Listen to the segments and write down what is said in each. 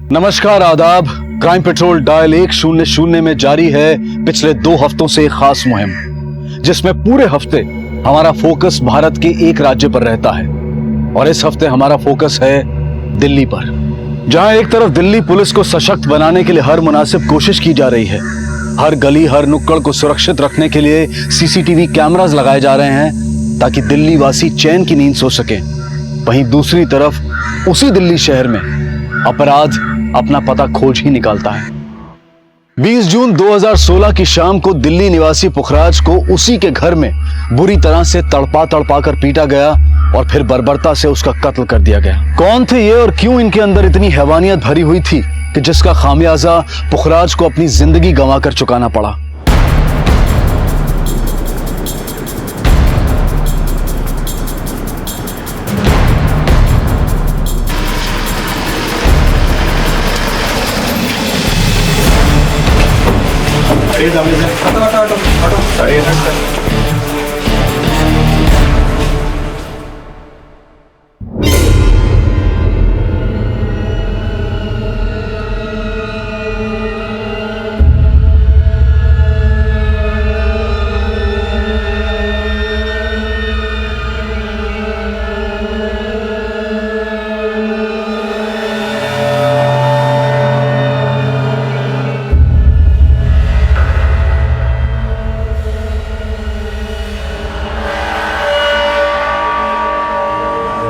नमस्कार, आदाब। Crime petrol dial 100 में जारी है पिछले 2 हफ्तों से एक खास मुहिम, जिसमें पूरे हफ्ते हमारा फोकस भारत के एक राज्य पर रहता है। और इस हफ्ते हमारा फोकस है दिल्ली पर, जहां एक तरफ दिल्ली पुलिस को सशक्त बनाने के लिए हर मुनासिब कोशिश की जा रही है। हर गली हर नुक्कड़ को सुरक्षित रखने के लिए सीसीटीवी कैमरास लगाए जा रहे हैं ताकि दिल्ली वासी चैन की नींद सो सके। वहीं दूसरी तरफ उसी दिल्ली शहर में अपराध अपना पता खोज ही निकालता है। 20 जून 2016 की शाम को दिल्ली निवासी पुखराज को उसी के घर में बुरी तरह से तड़पा कर पीटा गया और फिर बर्बरता से उसका कत्ल कर दिया गया। कौन थे ये और क्यों इनके अंदर इतनी हैवानियत भरी हुई थी कि जिसका खामियाजा पुखराज को अपनी जिंदगी गंवाकर चुकाना पड़ा।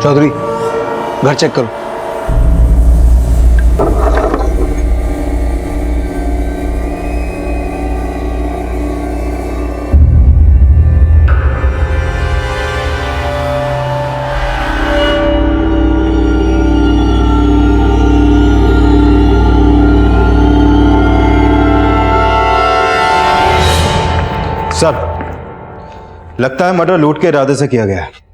चौधरी, घर चेक करो। सर, लगता है मर्डर लूट के इरादे से किया गया है।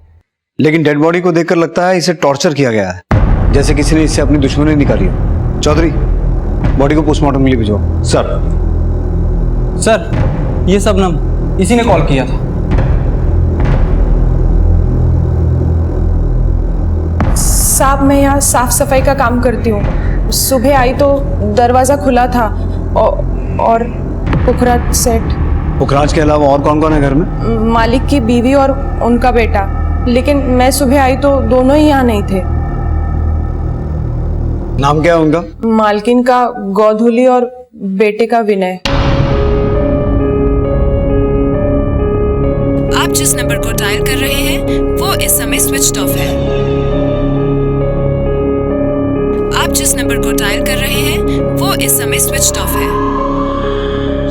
लेकिन डेड बॉडी को देखकर लगता है इसे टॉर्चर किया गया है, जैसे किसी ने इससे अपनी दुश्मनी निकाली हो। चौधरी, बॉडी को पोस्टमार्टम के लिए भिजवाओ। सर, ये शबनम इसी ने कॉल किया था। साहब, मैं यहाँ साफ सफाई का काम करती हूँ। सुबह आई तो दरवाजा खुला था और पुखराज सेठ। पुखराज के अलावा और कौन कौन है घर में? मालिक की बीवी और उनका बेटा। लेकिन मैं सुबह आई तो दोनों ही यहाँ नहीं थे। नाम क्या है उनका? मालकिन का गौधुली और बेटे का विनय। आप जिस नंबर को डायल कर रहे हैं वो इस समय स्विच्ड ऑफ है। आप जिस नंबर को डायल कर रहे हैं वो इस समय स्विच्ड ऑफ है।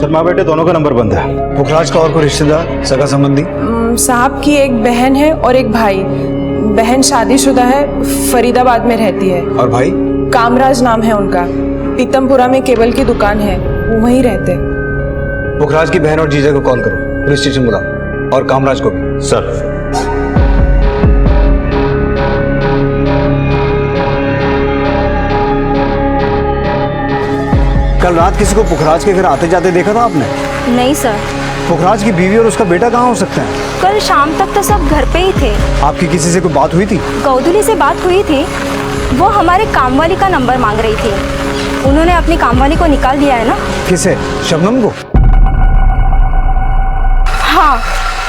सर, माँ बेटे दोनों का नंबर बंद है। पुखराज का और कोई रिश्तेदार, सगा संबंधी? साहब की एक बहन है और एक भाई। बहन शादीशुदा है, फरीदाबाद में रहती है। और भाई? कामराज नाम है उनका। पीतमपुरा में केबल की दुकान है, वो वहीं रहते। पुखराज की बहन और जीजा को कॉल करो, पुलिस स्टेशन बुलाओ, और कामराज को भी। सर, कल रात किसी को पुखराज के घर आते जाते देखा था आपने? नहीं सर। पुखराज की बीवी और उसका बेटा कहाँ हो सकते हैं? कल शाम तक तो सब घर पे ही थे। आपकी किसी से कोई बात हुई थी? गौधुली से बात हुई थी, वो हमारे कामवाली का नंबर मांग रही थी। उन्होंने अपनी कामवाली को निकाल दिया है ना। किसे? शबनम को? हाँ।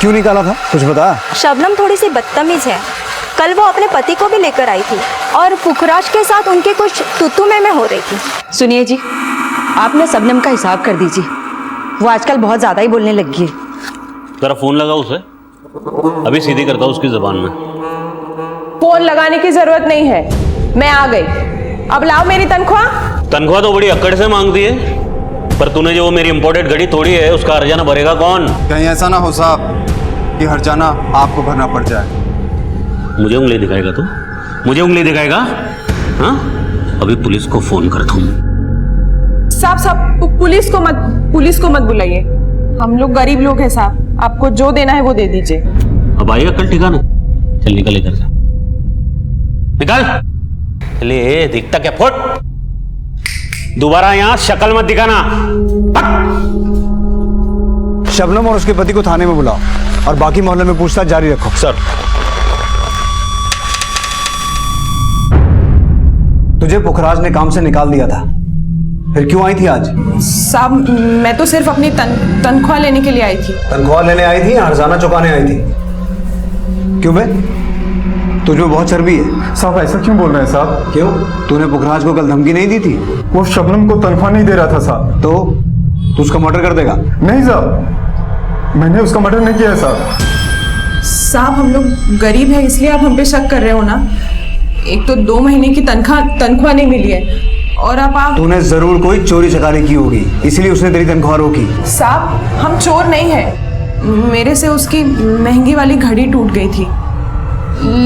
क्यों निकाला था, कुछ बता? शबनम थोड़ी सी बदतमीज है। कल वो अपने पति को भी लेकर आई थी और पुखराज के साथ उनके कुछ तू में हो रही थी। सुनिए जी, आपने शबनम का हिसाब कर दीजिए, वो आजकल बहुत ज्यादा ही बोलने लगी है। जरा फोन लगा उसे, अभी सीधी करता हूँ उसकी जुबान में। फोन लगाने की जरूरत नहीं है, मैं आ गई। अब लाओ मेरी तनख्वाह। तनख्वाह तो बड़ी अक्कड़ से मांगती है, पर तूने जो वो मेरी इंपोर्टेड घड़ी तोड़ी है उसका हर्जाना भरेगा कौन? कहीं ऐसा ना हो साहब कि हर्जाना आपको भरना पड़ जाए। मुझे उंगली दिखाएगा तू? मुझे उंगली दिखाएगा? हाँ, अभी पुलिस को फोन करता हूँ। साहब, पुलिस को मत बुलाइए। हम लोग गरीब लोग हैं साहब, आपको जो देना है वो दे दीजिए। अब आइएगा कल ठिकाने। चल निकल इधर से, निकल। चलिए, दिखता क्या? फुट। दोबारा यहाँ शक्ल मत दिखाना। शबनम और उसके पति को थाने में बुलाओ और बाकी मोहल्ले में पूछताछ जारी रखो। सर, तुझे तुझे पुखराज ने काम से निकाल दिया था, फिर क्यों आई थी आज? साहब मैं तो सिर्फ अपनी तनख्वाह लेने के लिए आई थी। तनख्वाह लेने आई थी या हर्जाना चुकाने आई थी? क्यों बे, तुझमें बहुत चर्बी है। साहब ऐसा क्यों बोल रहे हैं साहब? क्यों, तूने पुखराज को कल धमकी नहीं दी थी? वो शबनम को तनख्वाह नहीं दे रहा था साहब। तो तू उसका मर्डर कर देगा? नहीं साहब, मैंने उसका मर्डर नहीं किया है साहब। साहब हम लोग गरीब हैं इसलिए आप हम पे शक कर रहे हो ना। एक तो 2 महीने की तनख्वाह नहीं मिली है और अब आप। तूने जरूर कोई चोरी चकारी की होगी, इसलिए उसने तेरी तनख्वाह रोकी। साहब हम चोर नहीं है, मेरे से उसकी महंगी वाली घड़ी टूट गई थी,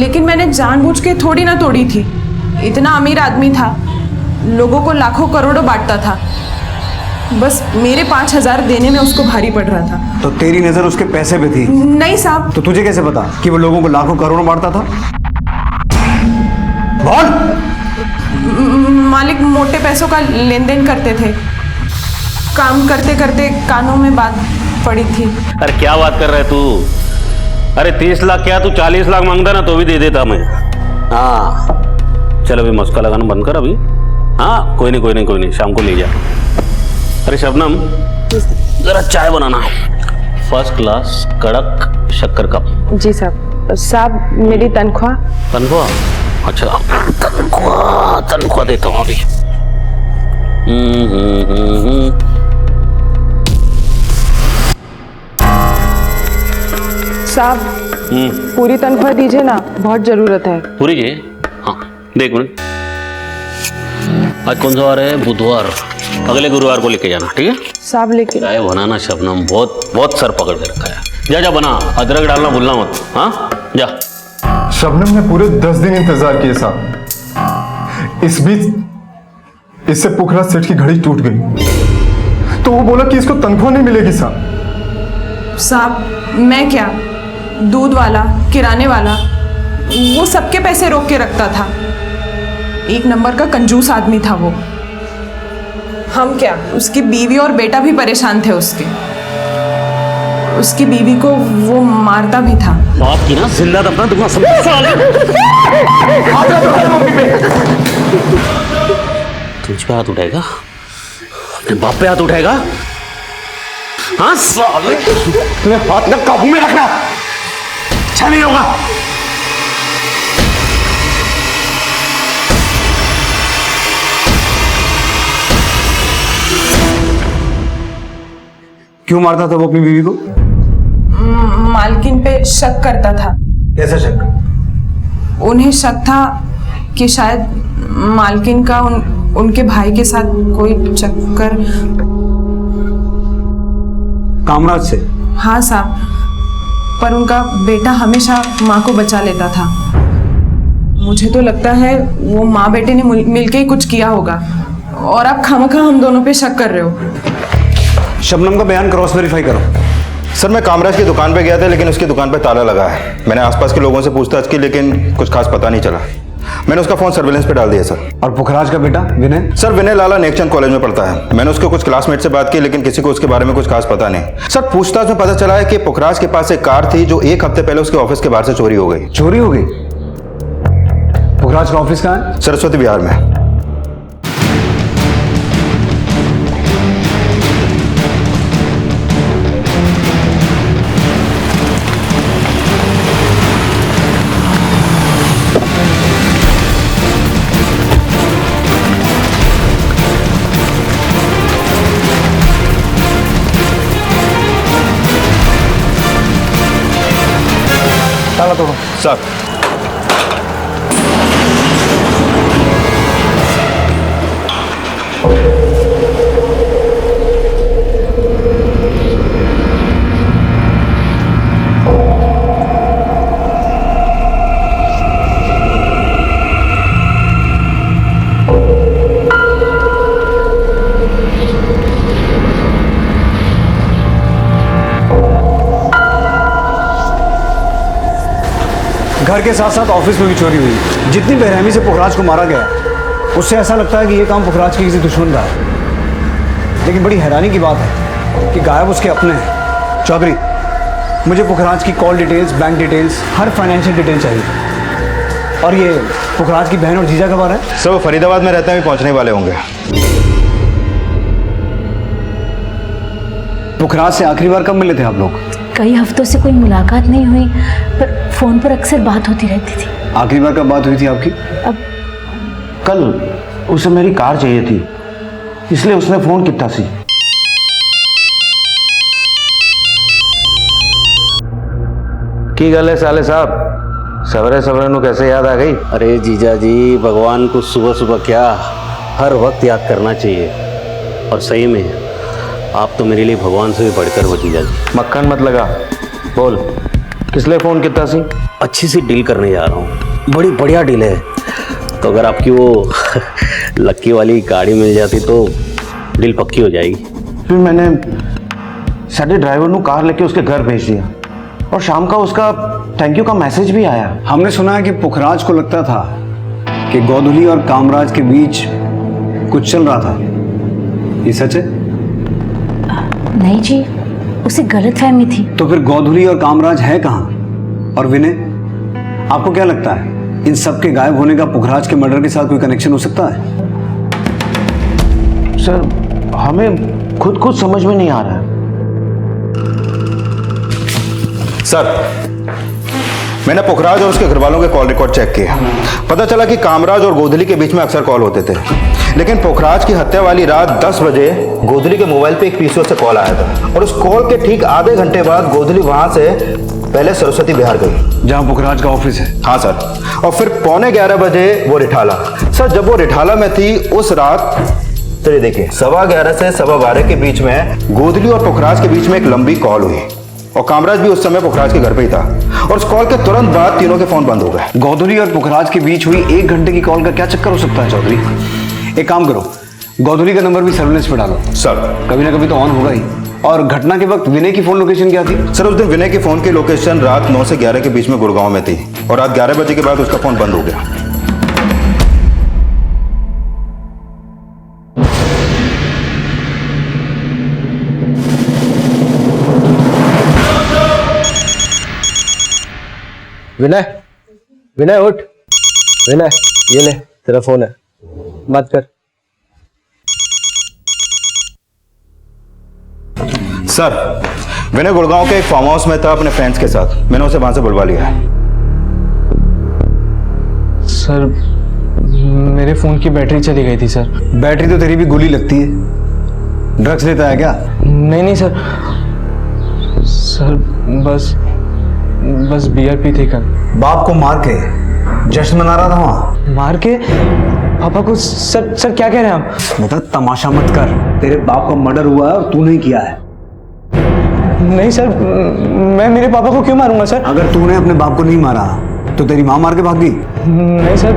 लेकिन मैंने जानबूझ के थोड़ी ना तोड़ी थी। इतना अमीर आदमी था, लोगों को लाखों करोड़ों बांटता था, बस मेरे 5,000 देने में उसको भारी पड़ रहा था। तो तेरी नजर उसके पैसे पे थी? नहीं साहब। तो तुझे कैसे पता कि वो लोगों को लाखों करोड़ों बांटता था? बोल। मालिक मोटे पैसों का लेन देन करते थे, काम करते करते कानों में बात पड़ी थी। अरे क्या बात कर रहा है तू? अरे 30 लाख क्या, तू 40 लाख मांगता ना तो भी दे देता मैं। हाँ चल अभी मस्का लगाना बंद कर अभी। हाँ कोई नहीं, शाम को ले जा। अरे शबनम जरा चाय बनाना, फर्स्ट क्लास कड़क शक्कर कप। जी साहब। साहब मेरी तनख्वाह। अच्छा तनख्वाह देता हूँ अभी। साहब पूरी तनख्वाह दीजिए ना, बहुत जरूरत है। पूरी जी? हाँ देख मिनट, आज कौन सा वार है? बुधवार। अगले गुरुवार को लेके जाना, ठीक है? साहब लेके चाय बनाना शबनम, बहुत सर पकड़ के रखा है। जा बना, अदरक डालना भूलना मत। हाँ जा। शबनम ने पूरे 10 दिन इंतजार किए साहब। इस बीच इससे पुखराज सेठ की घड़ी टूट गई, तो वो बोला कि इसको तनख्वाह नहीं मिलेगी साहब। साहब मैं क्या, दूध वाला, किराने वाला, वो सबके पैसे रोक के रखता था। एक नंबर का कंजूस आदमी था वो। हम क्या, उसकी बीवी और बेटा भी परेशान थे उसकी बीवी को वो मारता भी था। बाप की ना जिंदा दफना दूंगा सब साले। तुझ पे हाथ उठाएगा? अपने बाप पे हाथ उठाएगा? हाँ साले, तुम्हें हाथ ना काबू में रखना, अच्छा नहीं होगा। क्यों मारता था वो अपनी बीवी को? मालकिन पे शक करता था। कैसा शक? उन्हें शक था कि शायद मालकिन का उनके भाई के साथ कोई चक्कर। कामराज से? हाँ साहब, पर उनका बेटा हमेशा माँ को बचा लेता था। मुझे तो लगता है वो माँ बेटे ने मिलके ही कुछ किया होगा और आप खामखा हम दोनों पे शक कर रहे हो। शबनम का बयान क्रॉस वेरीफाई करो। सर मैं कामराज की दुकान पे गया था, लेकिन उसकी दुकान पे ताला लगा है। मैंने आसपास के लोगों से पूछताछ की, लेकिन कुछ खास पता नहीं चला। मैंने उसका फोन सर्विलेंस पे डाल दिया सर। और पुखराज का बेटा विनय? सर विनय लाला नेकचंद कॉलेज में पढ़ता है। मैंने उसके कुछ क्लासमेट से बात की, लेकिन किसी को उसके बारे में कुछ खास पता नहीं। सर पूछताछ में पता चला है कि पुखराज के पास एक कार थी जो 1 हफ्ते पहले उसके ऑफिस के बाहर से चोरी हो गई। चोरी हो गई? पुखराज का ऑफिस कहाँ है? सरस्वती विहार में। ताला तोड़ो। सर घर के साथ साथ ऑफिस में भी चोरी हुई। जितनी बेरहमी से पुखराज को मारा गया, उससे ऐसा लगता है कि ये काम पुखराज के किसी दुश्मन का है। लेकिन बड़ी हैरानी की बात है कि गायब उसके अपने हैं। चौधरी, मुझे पुखराज की कॉल डिटेल्स, बैंक डिटेल्स, हर फाइनेंशियल डिटेल चाहिए। और ये पुखराज की बहन और जीजा कब आ रहा है? सर वो फरीदाबाद में रहते हैं, अभी पहुंचने वाले होंगे। पुखराज से आखिरी बार कब मिले थे आप लोग? कई हफ्तों से कोई मुलाकात नहीं हुई, पर फोन पर अक्सर बात होती रहती थी। आखिरी बार कब बात हुई थी आपकी? अब कल उसे मेरी कार चाहिए थी, इसलिए उसने फोन किया सी। की गल है साले साहब, सवरे सवरे नु कैसे याद आ गई? अरे जीजा जी, भगवान को सुबह सुबह क्या, हर वक्त याद करना चाहिए। और सही में आप तो मेरे लिए भगवान से भी बढ़कर हो जीजा जी। मक्खन मत लगा, बोल किस लिए फोन किया सी? अच्छी सी डील करने जा रहा हूँ, बड़ी बढ़िया डील है। तो अगर आपकी वो लक्की वाली गाड़ी मिल जाती तो डील पक्की हो जाएगी। फिर मैंने साडे ड्राइवर नु कार लेके उसके घर भेज दिया और शाम का उसका थैंक यू का मैसेज भी आया। हमने सुना है कि पुखराज को लगता था कि गोधुली और कामराज के बीच कुछ चल रहा था, ये सच है? नहीं जी, उसे गलतफहमी थी। तो फिर गोधुली और कामराज है कहाँ? और विनय, आपको क्या लगता है इन सब के गायब होने का पुखराज के मर्डर के साथ कोई कनेक्शन हो सकता है? सर हमें खुद समझ में नहीं आ रहा है। सर मैंने पुखराज और उसके घर वालों के कॉल रिकॉर्ड चेक किया, पता चला कि कामराज और गोधुली के बीच में अक्सर कॉल होते थे, लेकिन पुखराज की हत्या वाली रात 10 बजे गोधुली के मोबाइल पे एक पीसीओ से कॉल आया था और उस कॉल के ठीक आधे घंटे बाद गोधुली वहां से पहले सरस्वती बिहार गई, जहां पुखराज का ऑफिस है। हाँ सर, और फिर 11:15 बजे वो रिठाला। सर जब वो रिठाला में थी उस रात, तो ये देखिए 11:15 से 12:15 के बीच में गोधुली और पुखराज के बीच में एक लंबी कॉल हुई और कामराज भी उस समय पुखराज के घर पे ही था और उस कॉल के तुरंत बाद तीनों के फोन बंद हो गए। गोधुली और पुखराज के बीच हुई 1 घंटे की कॉल का क्या चक्कर हो सकता है चौधरी? एक काम करो, गोधुली का नंबर भी सर्विलेंस पे डालो। सर कभी ना कभी तो ऑन होगा ही। और घटना के वक्त विनय की फोन लोकेशन क्या थी? सर उस दिन विनय की फोन की लोकेशन रात 9 से 11 के बीच में गुड़गांव में थी और रात 11 बजे के बाद उसका फोन बंद हो गया। विनय, विनय उठ। विनय ये ले, तेरा फोन है, बात कर। सर विनय गुड़गांव के एक फार्म हाउस में था अपने फ्रेंड्स के साथ, मैंने उसे वहां से बुलवा लिया है। सर मेरे फ़ोन की बैटरी चली गई थी सर। बैटरी तो तेरी भी गोली लगती है, ड्रग्स लेता है क्या? नहीं सर, सर बस बियर पी थी कल। बाप को मार के जश्न मना रहा था वहां? मार के? पापा को? सर क्या कह रहे हैं आप? बेटा तमाशा मत कर, तेरे बाप का मर्डर हुआ है और तू नहीं किया है। नहीं सर, मैं मेरे पापा को क्यों मारूंगा सर? अगर तूने अपने बाप को नहीं मारा तो तेरी माँ मार के भाग गई? नहीं सर,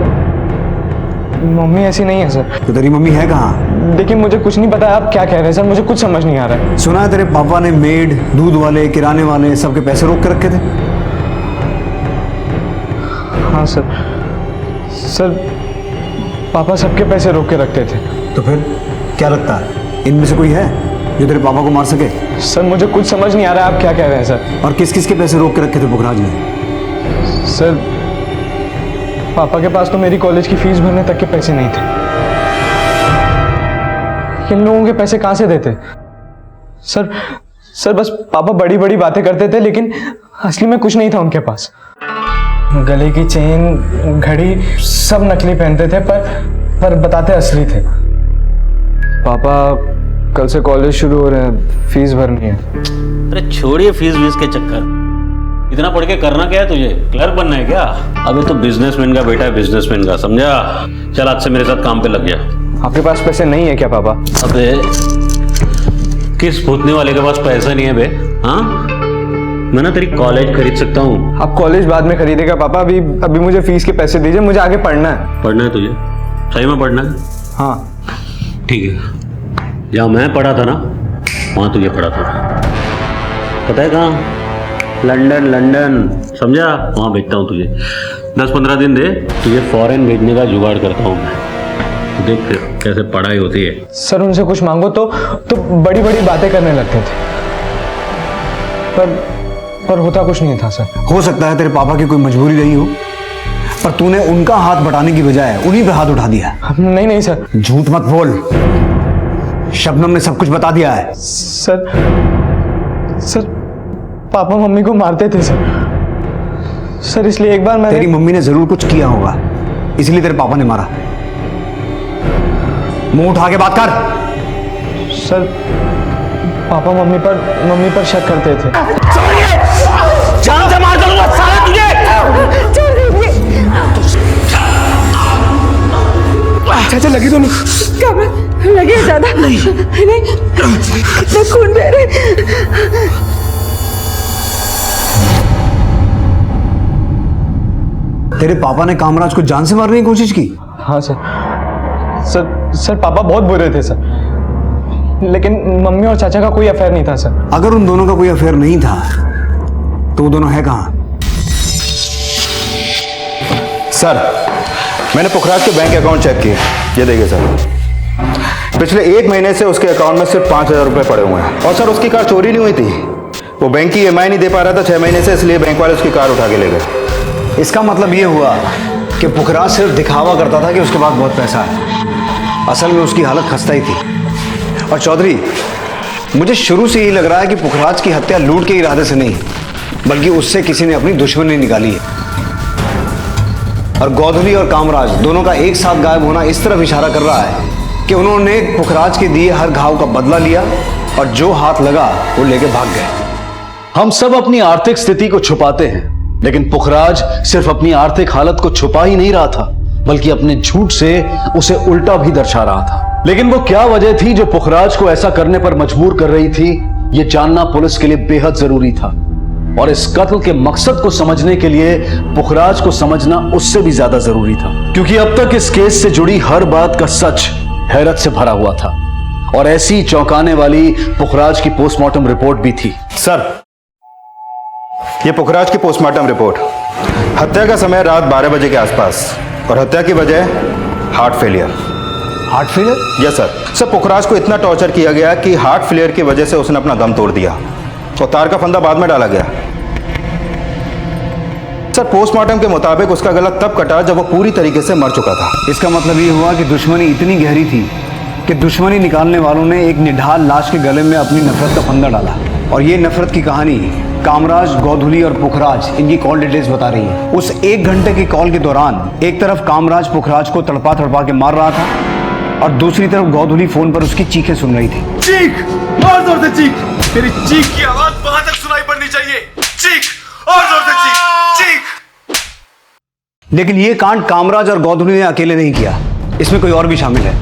मम्मी ऐसी नहीं है सर। तो तेरी मम्मी है कहाँ? देखिए मुझे कुछ नहीं पता, आप क्या कह रहे हैं सर, मुझे कुछ समझ नहीं आ रहा है। सुना है तेरे पापा ने मेड, दूध वाले, किराने वाले सबके पैसे रोक के रखे थे? हाँ सर पापा सबके पैसे रोक के रखते थे। तो फिर क्या लगता है इनमें से कोई है जो तेरे पापा को मार सके? सर मुझे कुछ समझ नहीं आ रहा है, आप क्या कह रहे हैं सर? और किस किस के पैसे रोक के रखे थे पुखराज ने? सर पापा के पास तो मेरी कॉलेज की फीस भरने तक के पैसे नहीं थे। इन लोगों के पैसे कहाँ से देते? सर बस पापा बड़ी बड़ी बातें करते थे, लेकिन असली में कुछ नहीं था उनके पास। गले की चेन, घड़ी सब नकली पहनते थे, पर बताते असली थे। पापा कल से कॉलेज शुरू हो रहे हैं, फीस भरनी है। अरे छोड़िए फीस वीस के चक्कर, इतना पढ़ के करना क्या है तुझे? क्लर्क बनना है क्या? अबे तो बिजनेसमैन का बेटा है, बिजनेसमैन का, समझा? चल आज से मेरे साथ काम पे लग जा। आपके पास पैसे नहीं है क्या पापा? अबे किस भूतने वाले के पास पैसा नहीं है बे? हाँ, मैं ना तेरी कॉलेज खरीद सकता हूँ। आप कॉलेज बाद में खरीदेगा पापा, अभी मुझे फीस के पैसे दीजिए, मुझे आगे पढ़ना है। पढ़ना है तुझे? सही में पढ़ना है? हाँ ठीक है, जहाँ मैं पढ़ा था ना वहाँ तुझे पढ़ा था, पता है कहाँ? लंदन, समझा? वहाँ भेजता हूँ तुझे। 10-15 दिन दे, तुझे फॉरेन भेजने का जुगाड़ करता हूँ मैं। तो देख फिर कैसे पढ़ाई होती है। सर उनसे कुछ मांगो तो बड़ी बड़ी बातें करने लगते थे, पर होता कुछ नहीं था सर। हो सकता है तेरे पापा की कोई मजबूरी रही हो, पर तूने उनका हाथ बटाने की बजाय उन्हीं पे हाथ उठा दिया। नहीं नहीं सर। झूठ मत बोल, शबनम ने सब कुछ बता दिया है। सर पापा मम्मी को मारते थे सर इसलिए एक बार मैं तेरी मम्मी ने जरूर कुछ किया होगा, इसलिए तेरे पापा ने मारा। मुंह उठा के बात कर। सर पापा मम्मी पर शक करते थे। जान से मार दूंगा साला तुझे। चाचा लगी तो नहीं? कब लगे ज्यादा? नहीं कितना खून बह रहा है। तेरे पापा ने कामराज को जान से मारने की कोशिश की? हाँ सर पापा बहुत बुरे थे सर, लेकिन मम्मी और चाचा का कोई अफेयर नहीं था सर। अगर उन दोनों का कोई अफेयर नहीं था तो वो दोनों है कहां? सर मैंने पुखराज के बैंक अकाउंट चेक किए, ये देखिए सर। पिछले 1 महीने से उसके अकाउंट में सिर्फ 5,000 रुपए पड़े हुए हैं। और सर उसकी कार चोरी नहीं हुई थी, वो बैंक की EMI नहीं दे पा रहा था 6 महीने से, इसलिए बैंक वाले उसकी कार उठा के ले गए। इसका मतलब ये हुआ कि पुखराज सिर्फ दिखावा करता था कि उसके पास बहुत पैसा है, असल में उसकी हालत खस्ता ही थी। और चौधरी, मुझे शुरू से यही लग रहा है कि पुखराज की हत्या लूट के इरादे से नहीं, बल्कि उससे किसी ने अपनी दुश्मनी निकाली है। और गोधली और कामराज दोनों का एक साथ गायब होना इस तरफ इशारा कर रहा है कि उन्होंने पुखराज के दिए हर घाव का बदला लिया और जो हाथ लगा वो लेके भाग गए। हम सब अपनी आर्थिक स्थिति को छुपाते हैं, लेकिन पुखराज सिर्फ अपनी आर्थिक हालत को छुपा ही नहीं रहा था, बल्कि अपने झूठ से उसे उल्टा भी दर्शा रहा था। लेकिन वो क्या वजह थी जो पुखराज को ऐसा करने पर मजबूर कर रही थी, ये जानना पुलिस के लिए बेहद जरूरी था। और इस कत्ल के मकसद को समझने के लिए पुखराज को समझना उससे भी ज्यादा जरूरी था, क्योंकि अब तक इस केस से जुड़ी हर बात का सच हैरत से भरा हुआ था। और ऐसी चौंकाने वाली पुखराज की पोस्टमार्टम रिपोर्ट भी थी। सर ये पुखराज की पोस्टमार्टम रिपोर्ट, हत्या का समय रात 12 बजे के आसपास और हत्या की वजह heart failure. Heart failure? Yes sir Pukhraj को इतना टॉर्चर किया गया कि हार्ट फेलियर की वजह से उसने अपना दम तोड़ दिया और तार का फंदा बाद में डाला गया। सर पोस्टमार्टम के मुताबिक उसका गला तब कटा जब वो पूरी तरीके से मर चुका था। इसका मतलब ये हुआ कि दुश्मनी इतनी गहरी थी कि दुश्मनी निकालने वालों ने एक निढाल लाश के गले में अपनी नफरत का फंदा डाला। और ये नफरत की कहानी कामराज, गोधुली और पुखराज इनकी कॉल डिटेल्स बता रही है। उस 1 घंटे की कॉल के दौरान एक तरफ कामराज पुखराज को तड़पा तड़पा के मार रहा था और दूसरी तरफ गोधुली फोन पर उसकी चीखें सुन रही थी। चीख, और जोर से चीख, तेरी चीख की आवाज वहां तक सुनाई पड़नी चाहिए। चीख, और जोर से चीख, चीख। लेकिन ये कांड कामराज और गोधुली ने अकेले नहीं किया, इसमें कोई और भी शामिल है।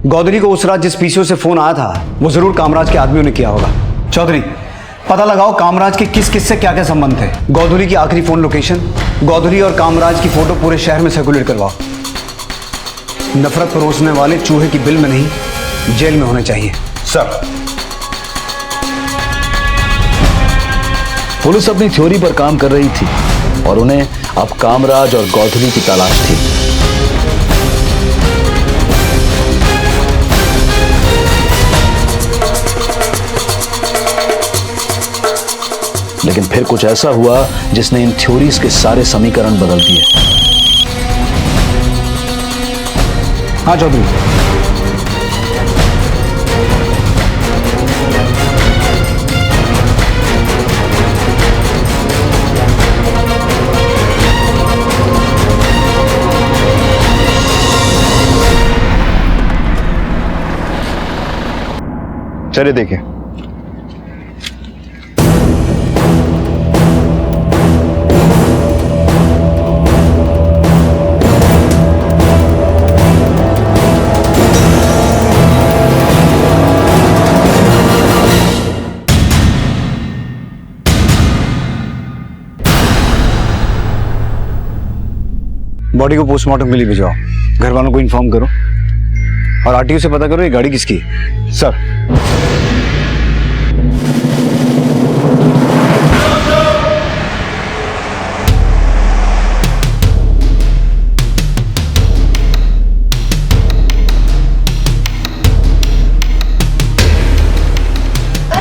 गोधुली को उस रात जिस पीसीओ से फोन आया था वो जरूर कामराज के आदमियों ने किया होगा। चौधरी, पता लगाओ कामराज के किस किस से क्या क्या संबंध थे। गोधुली की आखिरी फोन लोकेशन, गोधुली और कामराज की फोटो पूरे शहर में सर्कुलेट करवाओ। नफरत परोसने वाले चूहे की बिल में नहीं, जेल में होने चाहिए। सर पुलिस अपनी थ्योरी पर काम कर रही थी और उन्हें अब कामराज और गोधुली की तलाश थी। लेकिन फिर कुछ ऐसा हुआ जिसने इन थ्योरीज के सारे समीकरण बदल दिए। हाँ चौधरी, चलिए देखिए। बॉडी को पोस्टमार्टम के लिए भिजवाओ, घर वालों को इन्फॉर्म करो और आरटीओ से पता करो ये गाड़ी किसकी है। सर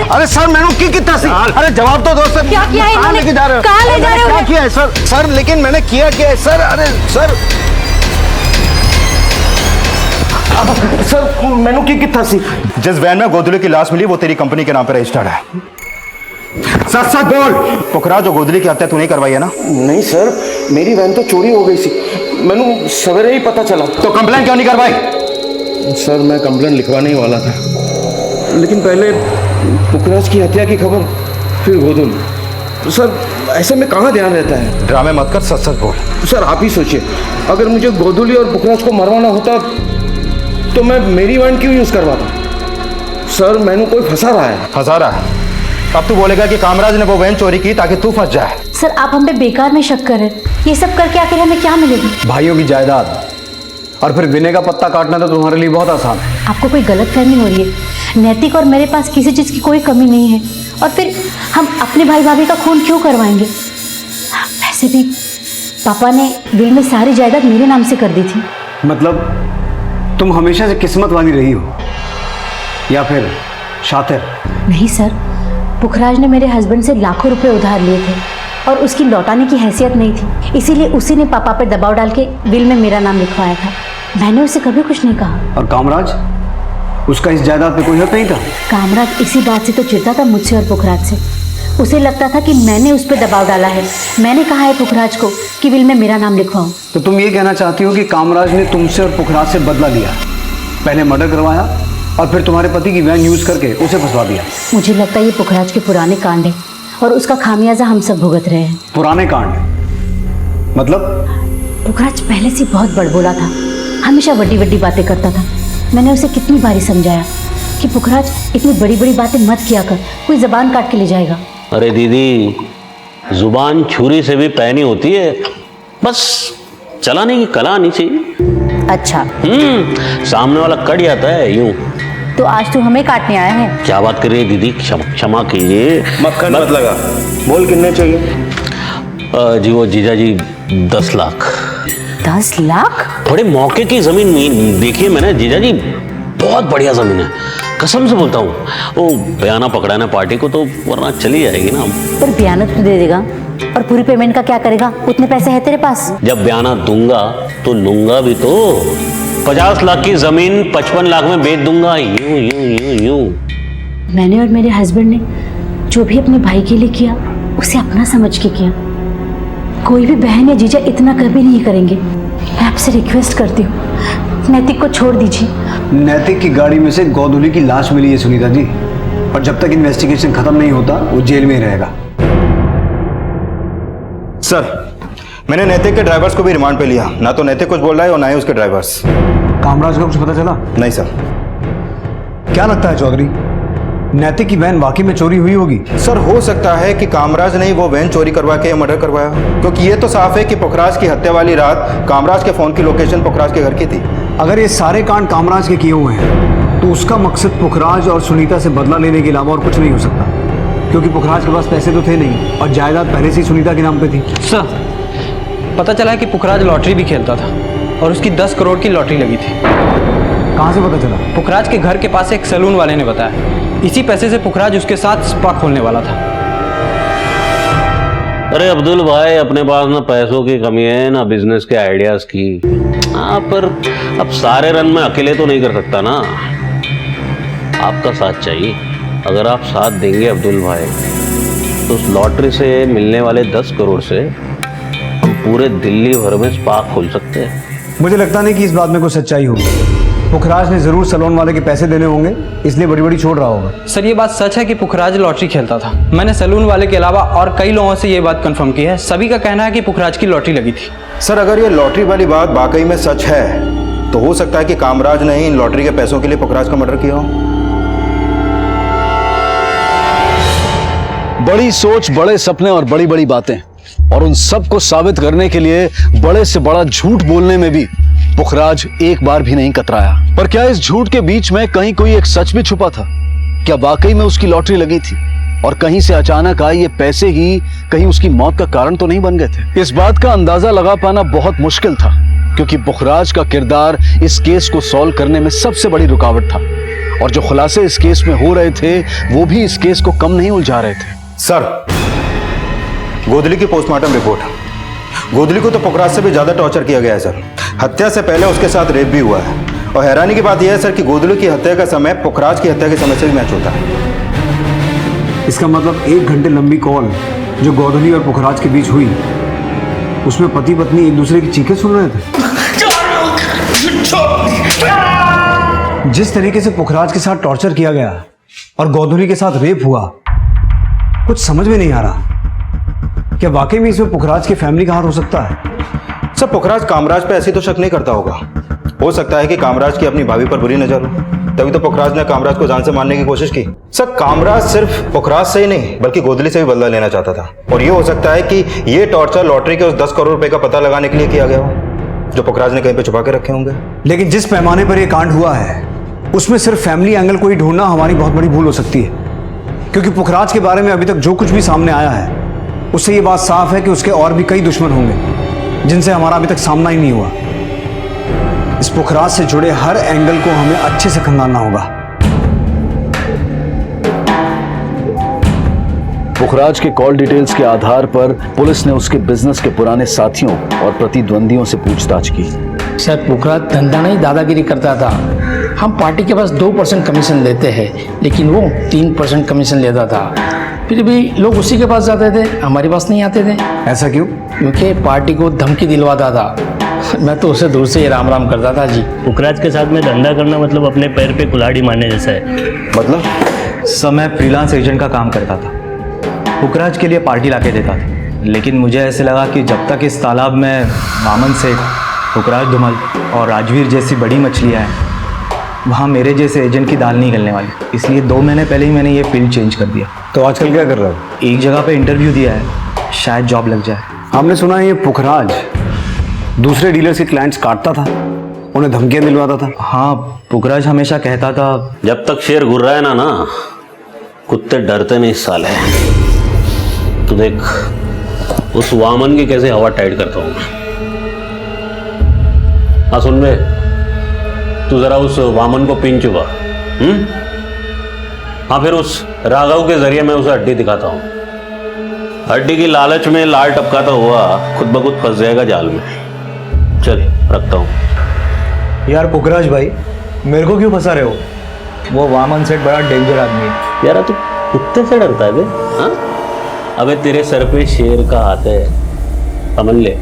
अरे सर मैंने की कितना सी, अरे जवाब तो दो सर। क्या किया है कहाँ इन्होंने? लेके जा रहे हो? कहाँ ले जा रहे हो? क्या किया है सर? सर लेकिन मैंने किया क्या है सर? अरे सर सर मैंने की कितना सी। जिस वैन में गोदली की लाश मिली वो तेरी कंपनी के नाम पर रजिस्टर्ड है। सच सच बोल, पुखराज और गोदली की हत्या तू नहीं करवाई है ना? नहीं सर, मेरी वैन तो चोरी हो गई थी, मैंने सवेरे ही पता चला। तो कंप्लेन क्यों नहीं करवाई? सर मैं कंप्लेन लिखवाने ही वाला था, लेकिन पहले पुखराज की हत्या की खबर, फिर गोदली। सर ऐसे में कहाँ ध्यान रहता है? ड्रामे मत कर, सच सच बोल। सर आप ही सोचिए, अगर मुझे गोदली और पुखराज को मरवाना होता तो मैं मेरी वैन क्यों यूज करवाता? सर मैंने कोई फंसा रहा है। फंसा रहा है? अब तू बोलेगा कि कामराज ने वो वैन चोरी की ताकि तू फंस जाए। सर आप हम पे बेकार में शक कर रहे हैं। ये सब करके आखिर हमें क्या मिलेगा? भाइयों की जायदाद और फिर विनय का पत्ता काटना तो तुम्हारे लिए बहुत आसान है। आपको कोई गलतफहमी हो रही है। नैतिक और मेरे पास किसी चीज़ की कोई कमी नहीं है, और फिर हम अपने भाई भाभी का खून क्यों करवाएंगे? वैसे भी पापा ने वीर में सारी जायदाद मेरे नाम से कर दी थी। मतलब तुम हमेशा से किस्मत वाली रही हो या फिर शातिर? नहीं सर, पुखराज ने मेरे हस्बैंड से लाखों रुपए उधार लिए थे और उसकी लौटाने की हैसियत नहीं थी, इसीलिए उसी ने पापा पर दबाव डाल के विल में मेरा नाम लिखवाया था। मैंने उसे कभी कुछ नहीं कहा। और कामराज, उसका इस जायदाद पे कोई हक नहीं था? कामराज इसी बात से तो चिढ़ता था मुझसे और पुखराज से। उसे लगता था कि मैंने उस पर दबाव डाला है, मैंने कहा है पुखराज को कि विल में मेरा नाम लिखवाऊं। तो तुम ये कहना चाहती हो कि कामराज ने तुमसे और पुखराज से बदला लिया, पहले मर्डर करवाया और फिर तुम्हारे पति की वैन यूज करके उसे फंसवा दिया? मुझे लगता है ये पुखराज के पुराने कांड है और उसका खामियाजा हम सब भुगत रहे हैं। पुराने कांड? मतलब? पुखराज पहले से बहुत बड़बोला था, हमेशा बड़ी बड़ी बातें करता था। मैंने उसे कितनी बारी समझाया कि पुखराज इतनी बड़ी बड़ी बातें मत किया कर, कोई जबान काट के ले जाएगा। अरे दीदी, जुबान छुरी से भी पैनी होती है, बस चलाने की कला आनी चाहिए। अच्छा सामने वाला कट जाता है यूं। तो आज तू हमें काटने आया है? क्या बात कर रही है दीदी, क्षमा कीजिए। मक्खन मत लगा, बोल कितने चाहिए? जी वो जीजा जी 10 लाख। 10 लाख? बड़े मौके की जमीन देखिए मैंने जीजा जी, बहुत बढ़िया जमीन है, कसम से बोलता हूँ। वो बयाना पकड़ाना पार्टी को तो, वरना चली जाएगी ना। पर बयाना तो दे देगा, और पूरी पेमेंट का क्या करेगा? उतने पैसे हैं तेरे पास? जब बयाना दूंगा तो लूंगा भी तो। 50 लाख की जमीन 55 लाख में बेच दूंगा, यूं यूं यूं यूं। मैंने और मेरे हस्बैंड ने जो भी अपने भाई के लिए किया उसे अपना समझ के किया। कोई भी बहन या जीजा इतना कभी नहीं करेंगे। मैं आपसे रिक्वेस्ट करती हूँ, नैतिक को छोड़ दीजिए। नैतिक की गाड़ी में से गोदली की लाश मिली है सुनीता जी, और जब तक इन्वेस्टिगेशन खत्म नहीं होता वो जेल में ही रहेगा। सर मैंने नैतिक के ड्राइवर्स को भी रिमांड पे लिया, ना तो नैतिक कुछ बोल रहा है और ना ही उसके ड्राइवर्स। कामराज का कुछ पता चला? नहीं सर। क्या लगता है चौधरी, नैतिक की वैन वाकई में चोरी हुई होगी? सर हो सकता है कि कामराज ने ही वो वैन चोरी करवा के मर्डर करवाया, क्योंकि ये तो साफ है कि पुखराज की हत्या वाली रात कामराज के फोन की लोकेशन पुखराज के घर की थी। अगर ये सारे कांड कामराज के किए हुए हैं तो उसका मकसद पुखराज और सुनीता से बदला लेने के अलावा और कुछ नहीं हो सकता, क्योंकि पुखराज के पास पैसे तो थे नहीं और जायदाद पहले से ही सुनीता के नाम पे थी। सर पता चला है कि पुखराज लॉटरी भी खेलता था और उसकी 10 करोड़ की लॉटरी लगी थी। कहाँ से पता चला? पुखराज के घर के पास एक सैलून वाले ने बताया। इसी पैसे से पुखराज उसके साथ स्पा खोलने वाला था। अरे अब्दुल भाई, अपने पास ना पैसों की कमी है ना बिजनेस के आइडियाज की। हाँ, पर अब सारे रन में अकेले तो नहीं कर सकता ना, आपका साथ चाहिए। अगर आप साथ देंगे अब्दुल भाई तो उस लॉटरी से मिलने वाले 10 करोड़ से हम पूरे दिल्ली भर में स्पा खोल सकते हैं। मुझे लगता नहीं कि इस बात में कोई सच्चाई होगी। पुखराज ने जरूर सैलून वाले के पैसे देने होंगे, इसलिए बड़ी बड़ी छोड़ रहा होगा। सर ये बात सच है कि पुखराज लॉटरी खेलता था। मैंने सैलून वाले के अलावा और कई लोगों से ये बात कंफर्म की है। सभी का कहना है कि पुखराज की लॉटरी लगी थी। सर अगर ये लॉटरी वाली बात वाकई में सच है तो हो सकता है कि कामराज ने ही इन लॉटरी के पैसों के लिए पुखराज का मर्डर किया हो। बड़ी सोच, बड़े सपने और बड़ी बड़ी बातें, और उन सब को साबित करने के लिए बड़े से बड़ा झूठ बोलने में भी पुखराज एक बार भी नहीं कतराया। पर क्या इस झूठ के बीच में कहीं कोई एक सच भी छुपा था? क्या वाकई में उसकी लॉटरी लगी थी और कहीं से अचानक आए ये पैसे ही कहीं उसकी मौत का कारण तो नहीं बन गए थे? इस बात का अंदाजा लगा पाना बहुत मुश्किल था, क्योंकि पुखराज का किरदार इस केस को सॉल्व करने में सबसे बड़ी रुकावट था। और जो खुलासे इस केस में हो रहे थे वो भी इस केस को कम नहीं उलझा रहे थे। सर, गोदली की पोस्टमार्टम रिपोर्ट, गोदली को तो पुखराज से भी ज्यादा टॉर्चर किया गया है सर। हत्या से पहले उसके साथ रेप भी हुआ है। और हैरानी की बात यह है सर कि गोदली की हत्या का समय पुखराज की हत्या के समय से भी मैच होता है। इसका मतलब 1 घंटे लंबी कॉल जो गोदली और पुखराज के बीच हुई, उसमें पति पत्नी एक दूसरे की चीखें सुन रहे थे। जिस तरीके से पुखराज के साथ टॉर्चर किया गया और गोदली के साथ रेप हुआ, कुछ समझ में नहीं आ रहा। क्या वाकई में इसमें पुखराज की फैमिली का हाथ हो सकता है? सर, पुखराज कामराज पे ऐसी तो शक नहीं करता होगा। हो सकता है कि कामराज की अपनी भाभी पर बुरी नजर हो, तभी तो पुखराज ने कामराज को जान से मारने की कोशिश की। सर, कामराज सिर्फ पुखराज से ही नहीं बल्कि गोदली से भी बदला लेना चाहता था। और ये हो सकता है कि ये टॉर्चर लॉटरी के उस 10 करोड़ रुपए का पता लगाने के लिए किया गया हो, जो पुखराज ने कहीं पे छुपा के रखे होंगे। लेकिन जिस पैमाने पर यह कांड हुआ है, उसमें सिर्फ फैमिली एंगल को ही ढूंढना हमारी बहुत बड़ी भूल हो सकती है। क्योंकि पुखराज के बारे में अभी तक जो कुछ भी सामने आया है, उससे ये बात साफ है कि उसके और भी कई दुश्मन होंगे जिनसे हमारा अभी तक सामना ही नहीं हुआ। इस पुखराज से जुड़े हर एंगल को हमें अच्छे से खंगालना होगा। पुखराज के कॉल डिटेल्स के आधार पर पुलिस ने उसके बिजनेस के पुराने साथियों और प्रतिद्वंदियों से पूछताछ की। सर, पुखराज धंधा नहीं दादागिरी करता था। हम पार्टी के पास 2% कमीशन लेते हैं, लेकिन वो 3% कमीशन लेता था। फिर भी लोग उसी के पास जाते थे, हमारे पास नहीं आते थे। ऐसा क्यों? क्योंकि पार्टी को धमकी दिलवाता था। मैं तो उसे दूर से ही राम राम करता था जी। पुखराज के साथ में धंधा करना मतलब अपने पैर पे कुल्हाड़ी मारने जैसा है। मतलब? सर, मैं फ्रीलांस एजेंट का काम करता था, पुखराज के लिए पार्टी लाके देता था। लेकिन मुझे ऐसे लगा कि जब तक इस तालाब में वामन सेठ, पुखराज धुमल और राजवीर जैसी बड़ी मछलियाँ हैं, वहाँ मेरे जैसे एजेंट की दाल नहीं गलने वाली। इसलिए 2 महीने पहले ही मैंने ये फील्ड चेंज कर दिया। तो आजकल क्या कर रहा है? एक जगह पे इंटरव्यू दिया है, शायद जॉब लग जाए। हमने सुना है ये पुखराज दूसरे डीलर्स के क्लाइंट्स काटता था, उन्हें धमकियां दिलवाता था। हाँ, पुखराज हमेशा कहता था, जब तक शेर घुर रहा है ना कुत्ते डरते नहीं साले। तो देख उस वामन की कैसे हवा टाइट करता हूं मैं। हाँ सुन बे, तू जरा उस वामन को पिन चुका। हाँ, फिर उस राघव के जरिए मैं उसे हड्डी दिखाता हूँ। हड्डी की लालच में लाल टपकाता हुआ खुद ब खुद फंस जाएगा जाल में। चल रखता हूँ। यार पुखराज भाई, मेरे को क्यों फंसा रहे हो? वो वामन सेठ बड़ा डेंजर आदमी है। यार तू कुत्ते से डरता है बे? हाँ? अबे तेरे सर पे शेर का हाथ है, समझ ले।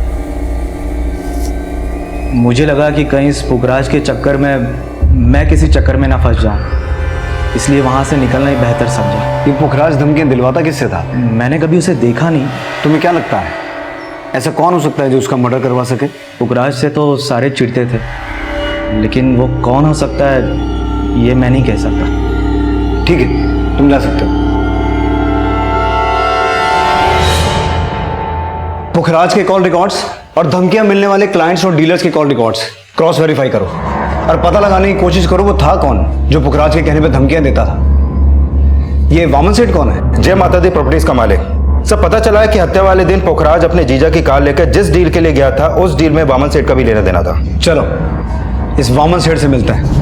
मुझे लगा कि कहीं इस पुखराज के चक्कर में मैं किसी चक्कर में ना फंस जाऊं, इसलिए वहां से निकलना ही बेहतर समझा। ये पुखराज धमकियां दिलवाता किससे था? मैंने कभी उसे देखा नहीं। तुम्हें क्या लगता है ऐसा कौन हो सकता है जो उसका मर्डर करवा सके? पुखराज से तो सारे चिढ़ते थे, लेकिन वो कौन हो सकता है ये मैं नहीं कह सकता। ठीक है, तुम जा सकते हो। पुखराज के कॉल रिकॉर्ड्स और धमकियां मिलने वाले क्लाइंट्स और डीलर्स के कॉल रिकॉर्ड्स क्रॉस वेरीफाई करो और पता लगाने की कोशिश करो वो था कौन जो पुखराज के कहने पे धमकियां देता था। ये वामन सेठ कौन है? जय माता दी प्रॉपर्टीज का मालिक। सब पता चला है कि हत्या वाले दिन पुखराज अपने जीजा की कार लेकर जिस डील के लिए गया था, उस डील में वामन सेठ का भी लेना देना था। चलो इस वामन सेठ से मिलते हैं।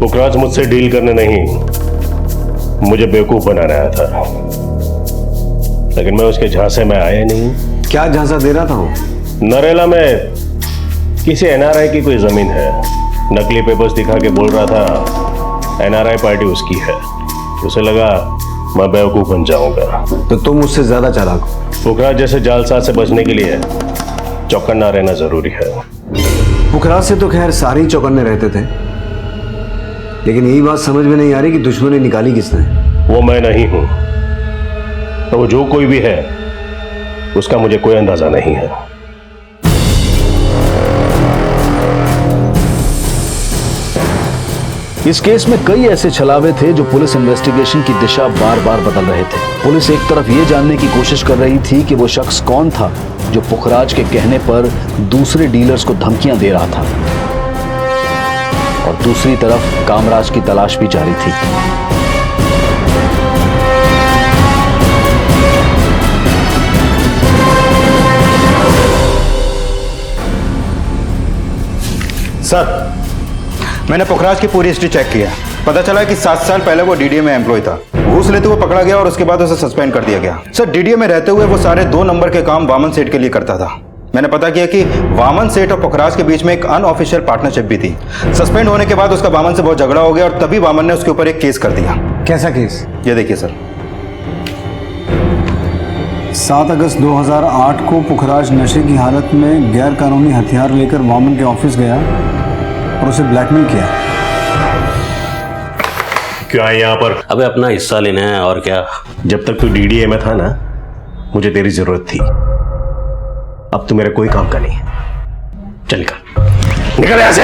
पुखराज मुझसे डील करने नहीं, मुझे बेवकूफ बनाने आया था, लेकिन मैं उसके झांसे में आया नहीं। क्या झांसा दे रहा था वो? नरेला में किसी एनआरआई की कोई जमीन है, नकली पेपर्स दिखा के बोल रहा था एनआरआई पार्टी उसकी है। उसे लगा मैं बेवकूफ बन जाऊंगा। तो तुम उससे ज्यादा चालाक हो। पुखराज जैसे जालसाज से बचने के लिए चौकन्ना रहना जरूरी है। पुखराज से तो खैर सारे ही चौकन्ने रहते थे, लेकिन यही बात समझ में नहीं आ रही कि दुश्मनी निकाली किसने। वो मैं नहीं हूं, तो वो जो कोई भी है उसका मुझे कोई अंदाजा नहीं है। इस केस में कई ऐसे छलावे थे जो पुलिस इन्वेस्टिगेशन की दिशा बार बार बदल रहे थे। पुलिस एक तरफ ये जानने की कोशिश कर रही थी कि वो शख्स कौन था जो पुखराज के कहने पर दूसरे डीलर्स को धमकियां दे रहा था, और दूसरी तरफ कामराज की तलाश भी जारी थी। सर, मैंने पुखराज की पूरी हिस्ट्री चेक किया। पता चला कि 7 साल पहले वो डीडीए में एम्प्लॉय था। घूस लेते हुए पकड़ा गया और उसके बाद उसे सस्पेंड कर दिया गया। सर, डीडीए में रहते हुए वो सारे 2 नंबर के काम वामन सेठ के लिए करता था। मैंने पता किया कि वामन सेठ और पुखराज के बीच में एक अनऑफिशियल पार्टनरशिप भी थी। सस्पेंड होने के बाद उसका वामन से बहुत झगड़ा हो गया और तभी वामन ने उसके ऊपर एक केस कर दिया। कैसा केस? ये देखिए सर। 7 अगस्त 2008 को पुखराज नशे की हालत में गैर कानूनी हथियार लेकर वामन के ऑफिस गया और उसे ब्लैकमेल किया। क्या यहाँ पर? अबे अपना हिस्सा लेना है और क्या। जब तक तू डीडीए में था ना, मुझे तेरी जरूरत थी। अब तू मेरे कोई काम का नहीं है। चल निकल यहां से।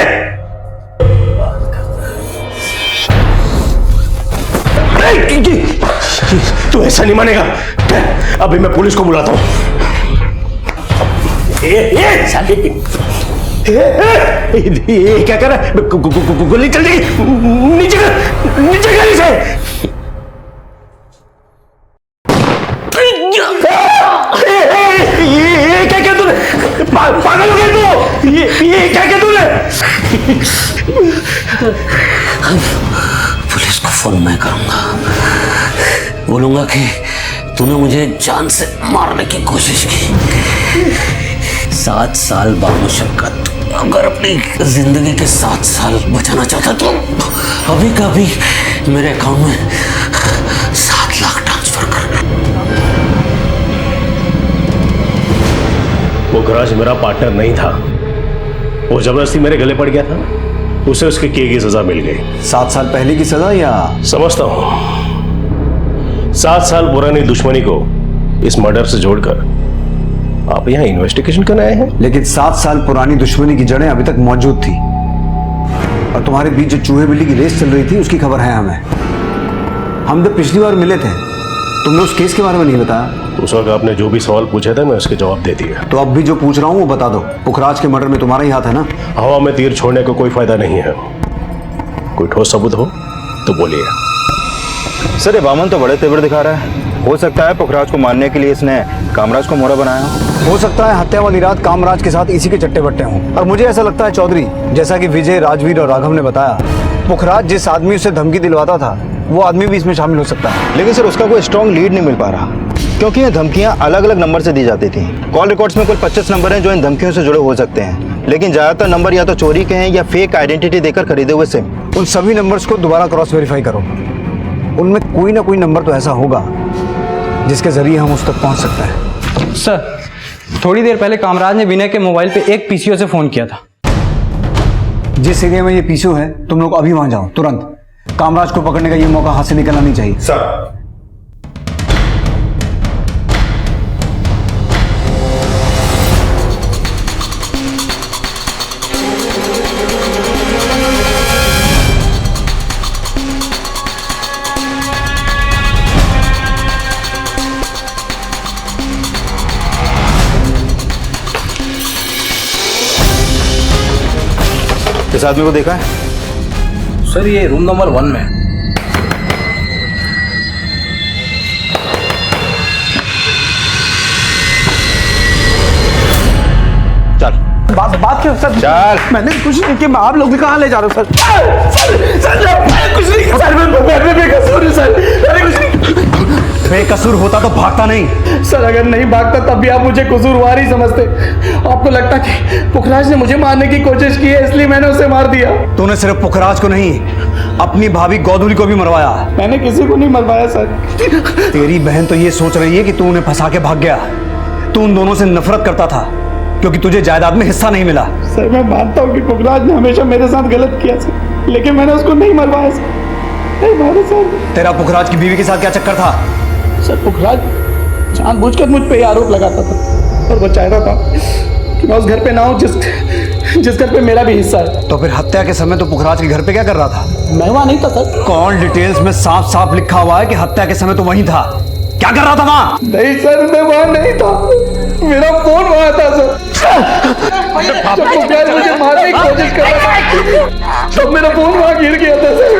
तू ऐसा नहीं मानेगा। अभी मैं पुलिस को बुलाता हूं। ये क्या कर रहा है? गोली चल जाएगी। नीचे गाड़ी से। ये क्या तूने? पागल हो गया तू? ये क्या तूने? पुलिस को फोन मैं करूंगा, बोलूंगा कि तूने मुझे जान से मारने की कोशिश की। 7 साल बामुशक्कत, अगर अपनी जिंदगी के 7 साल बचाना चाहता तो अभी का अभी मेरे अकाउंट में 7 लाख ट्रांसफर कर। पुखराज मेरा पार्टनर नहीं था, वो जबरदस्ती मेरे गले पड़ गया था। उसे उसके किए की सजा मिल गई। 7 साल पहले की सजा या? समझता हूं। 7 साल पुरानी दुश्मनी को इस मर्डर से जोड़कर आप यहाँ इन्वेस्टिगेशन करने आए हैं। लेकिन 7 साल पुरानी दुश्मनी की जड़ें अभी तक मौजूद थी, और तुम्हारे बीच जो चूहे बिल्ली की रेस चल रही थी उसकी खबर है हमें। हम जब पिछली बार मिले थे तुमने उस केस के बारे में नहीं बताया। उस वक्त आपने जो भी सवाल पूछे थे मैं उसके जवाब दे दिया। तो अब भी जो पूछ रहा हूँ वो बता दो। पुखराज के मर्डर में तुम्हारा ही हाथ है ना? हवा में तीर छोड़ने का कोई फायदा नहीं है। कोई ठोस सबूत हो तो बोलिए। सर, ये वामन तो बड़े तेवर दिखा रहा है। हो सकता है पुखराज को मारने के लिए इसने कामराज को मोहरा बनाया हो सकता है हत्या वाली रात कामराज के साथ इसी के चट्टे बट्टे हों। और मुझे ऐसा लगता है चौधरी, जैसा कि विजय, राजवीर और राघव ने बताया, पुखराज जिस आदमी से धमकी दिलवाता था वो आदमी भी इसमें शामिल हो सकता है। लेकिन सर, उसका कोई स्ट्रॉन्ग लीड नहीं मिल पा रहा, क्योंकि ये धमकियां अलग अलग नंबर से दी जाती थी। कॉल रिकॉर्ड्स में कुल 25 नंबर हैं जो इन धमकियों से जुड़े हो सकते हैं, लेकिन ज्यादातर नंबर या तो चोरी के हैं या फेक आइडेंटिटी देकर खरीदे हुए सिम। उन सभी नंबर्स को दोबारा क्रॉस वेरीफाई करो। उनमें कोई ना कोई नंबर तो ऐसा होगा जिसके जरिए हम उस तक पहुंच सकते हैं। सर, थोड़ी देर पहले कामराज ने विनय के मोबाइल पे एक पीसीओ से फोन किया था। जिस एरिया में ये पीसीओ है तुम लोग अभी वहां जाओ तुरंत। कामराज को पकड़ने का ये मौका हाथ से निकलना नहीं चाहिए। सर, किस आदमी को देखा है? सर, ये रूम नंबर 1 में। चल। बात क्यों सर? चल। मैंने कुछ नहीं किया। आप लोग कहाँ ले जा रहे हो सर? सर मैंने कुछ नहीं किया सर। मैं बेकसूर हूँ सर। मैंने कुछ नहीं। बेकसूर होता तो भागता नहीं। सर, अगर नहीं भागता तब भी आप मुझे कसूरवार ही समझते। आपको लगता कि पुखराज ने मुझे मारने की कोशिश की है इसलिए मैंने उसे मार दिया। तूने सिर्फ पुखराज को नहीं, अपनी भाभी गोधुली को भी मरवाया। मैंने किसी को नहीं मरवाया सर। तेरी बहन तो ये सोच रही है कि तू उन्हें फंसा के भाग गया। तू उन दोनों से नफरत करता था क्योंकि तुझे जायदाद में हिस्सा नहीं मिला। सर, मैं मानता हूँ कि पुखराज ने हमेशा मेरे साथ गलत किया सर, लेकिन मैंने उसको नहीं मरवाया सर। नहीं मारा सर। तेरा पुखराज की बीवी के साथ क्या चक्कर था? सर, पुखराज जानबूझकर मुझ पे आरोप लगाता था और वो चाहता था कि मैं उस घर पे ना हूं जिस घर पे मेरा भी हिस्सा है। तो फिर हत्या के समय तो पुखराज के घर पे क्या कर रहा था? मैं वहां नहीं था सर। कॉल डिटेल्स में साफ साफ लिखा हुआ है कि हत्या के समय तो वहीं था। क्या कर रहा था वहां? नहीं सर, मैं वहां नहीं था, मेरा फोन वहां था सर। जब पुकार मुझे मारने की कोशिश कर रहा था तब मेरा फोन वहां गिर गया था सर।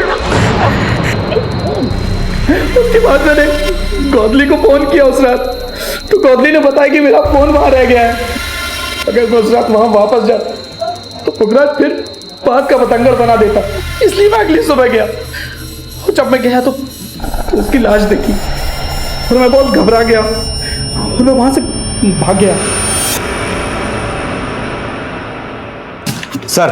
उसके बाद मैंने गौदली को फोन किया उस रात, तो गौदली ने बताया कि मेरा फोन वहां रह गया है। अगर मैं उस रात वहां वापस जाता तो पुखराज फिर बात का बतंगड़ बना देता, इसलिए मैं अगली सुबह गया। और जब मैं गया तो उसकी लाश देखी और मैं बहुत घबरा गया और मैं वहां से भाग गया। सर,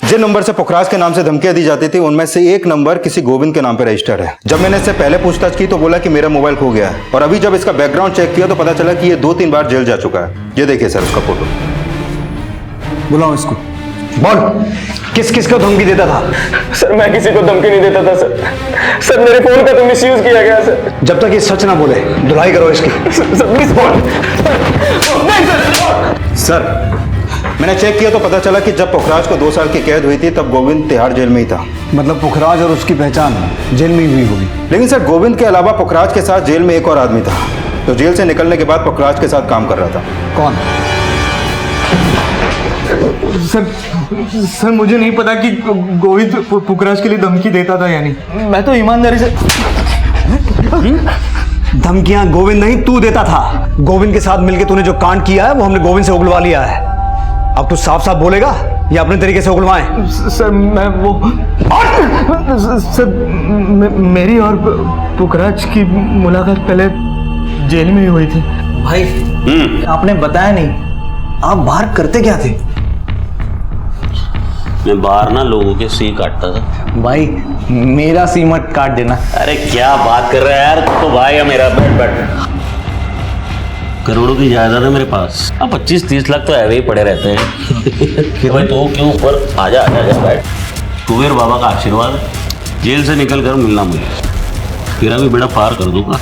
जिन नंबर से पुखराज के नाम से धमकियां दी जाती थी उनमें से एक नंबर किसी गोविंद के नाम पे रजिस्टर्ड है। जब मैंने इससे पहले पूछताछ की तो बोला कि मेरा मोबाइल खो गया है, और अभी जब इसका बैकग्राउंड चेक किया तो पता चला कि ये 2-3 बार जेल जा चुका है। ये देखिए सर उसका फोटो। बुलाओ इसको। बोल, किस किस को धमकी देता था? सर मैं किसी को धमकी नहीं देता था सर। सर मेरे फोन का तो मिसयूज किया गया सर। जब तक ये सच ना बोले धुलाई करो इसकी। सर प्लीज बोल। नहीं सर, मैंने चेक किया तो पता चला कि जब पुखराज को 2 साल की कैद हुई थी तब गोविंद तिहाड़ जेल में ही था। मतलब पुखराज और उसकी पहचान जेल में ही हुई होगी। लेकिन सर, गोविंद के अलावा पुखराज के साथ जेल में एक और आदमी था तो जेल से निकलने के बाद पुखराज के साथ काम कर रहा था। कौन? सर मुझे नहीं पता कि गोविंद पुखराज के लिए धमकी देता था या नहीं। मैं तो ईमानदारी से। धमकियां गोविंद नहीं तू देता था। गोविंद के साथ मिलकर तूने जो कांड किया है वो हमने गोविंद से उगलवा लिया है। अब तू साफ साफ बोलेगा या अपने तरीके से उगलवाएं? सर मैं वो सर मेरी और पुखराज की मुलाकात पहले जेल में ही हुई थी। भाई आपने बताया नहीं, आप बाहर करते क्या थे? मैं बाहर ना लोगों के सी काटता था। भाई मेरा सी मत काट देना। अरे क्या बात कर रहा है यार, तो भाई है मेरा। बैठ। करोड़ों की जायदाद है मेरे पास। अब 25-30 लाख तो ऐसे ही पड़े रहते हैं। भाई तो क्यों ऊपर आजा बैठ। कुबेर बाबा का आशीर्वाद है। जेल से निकल कर मिलना मुझे, तेरा भी बेड़ा पार कर दूंगा।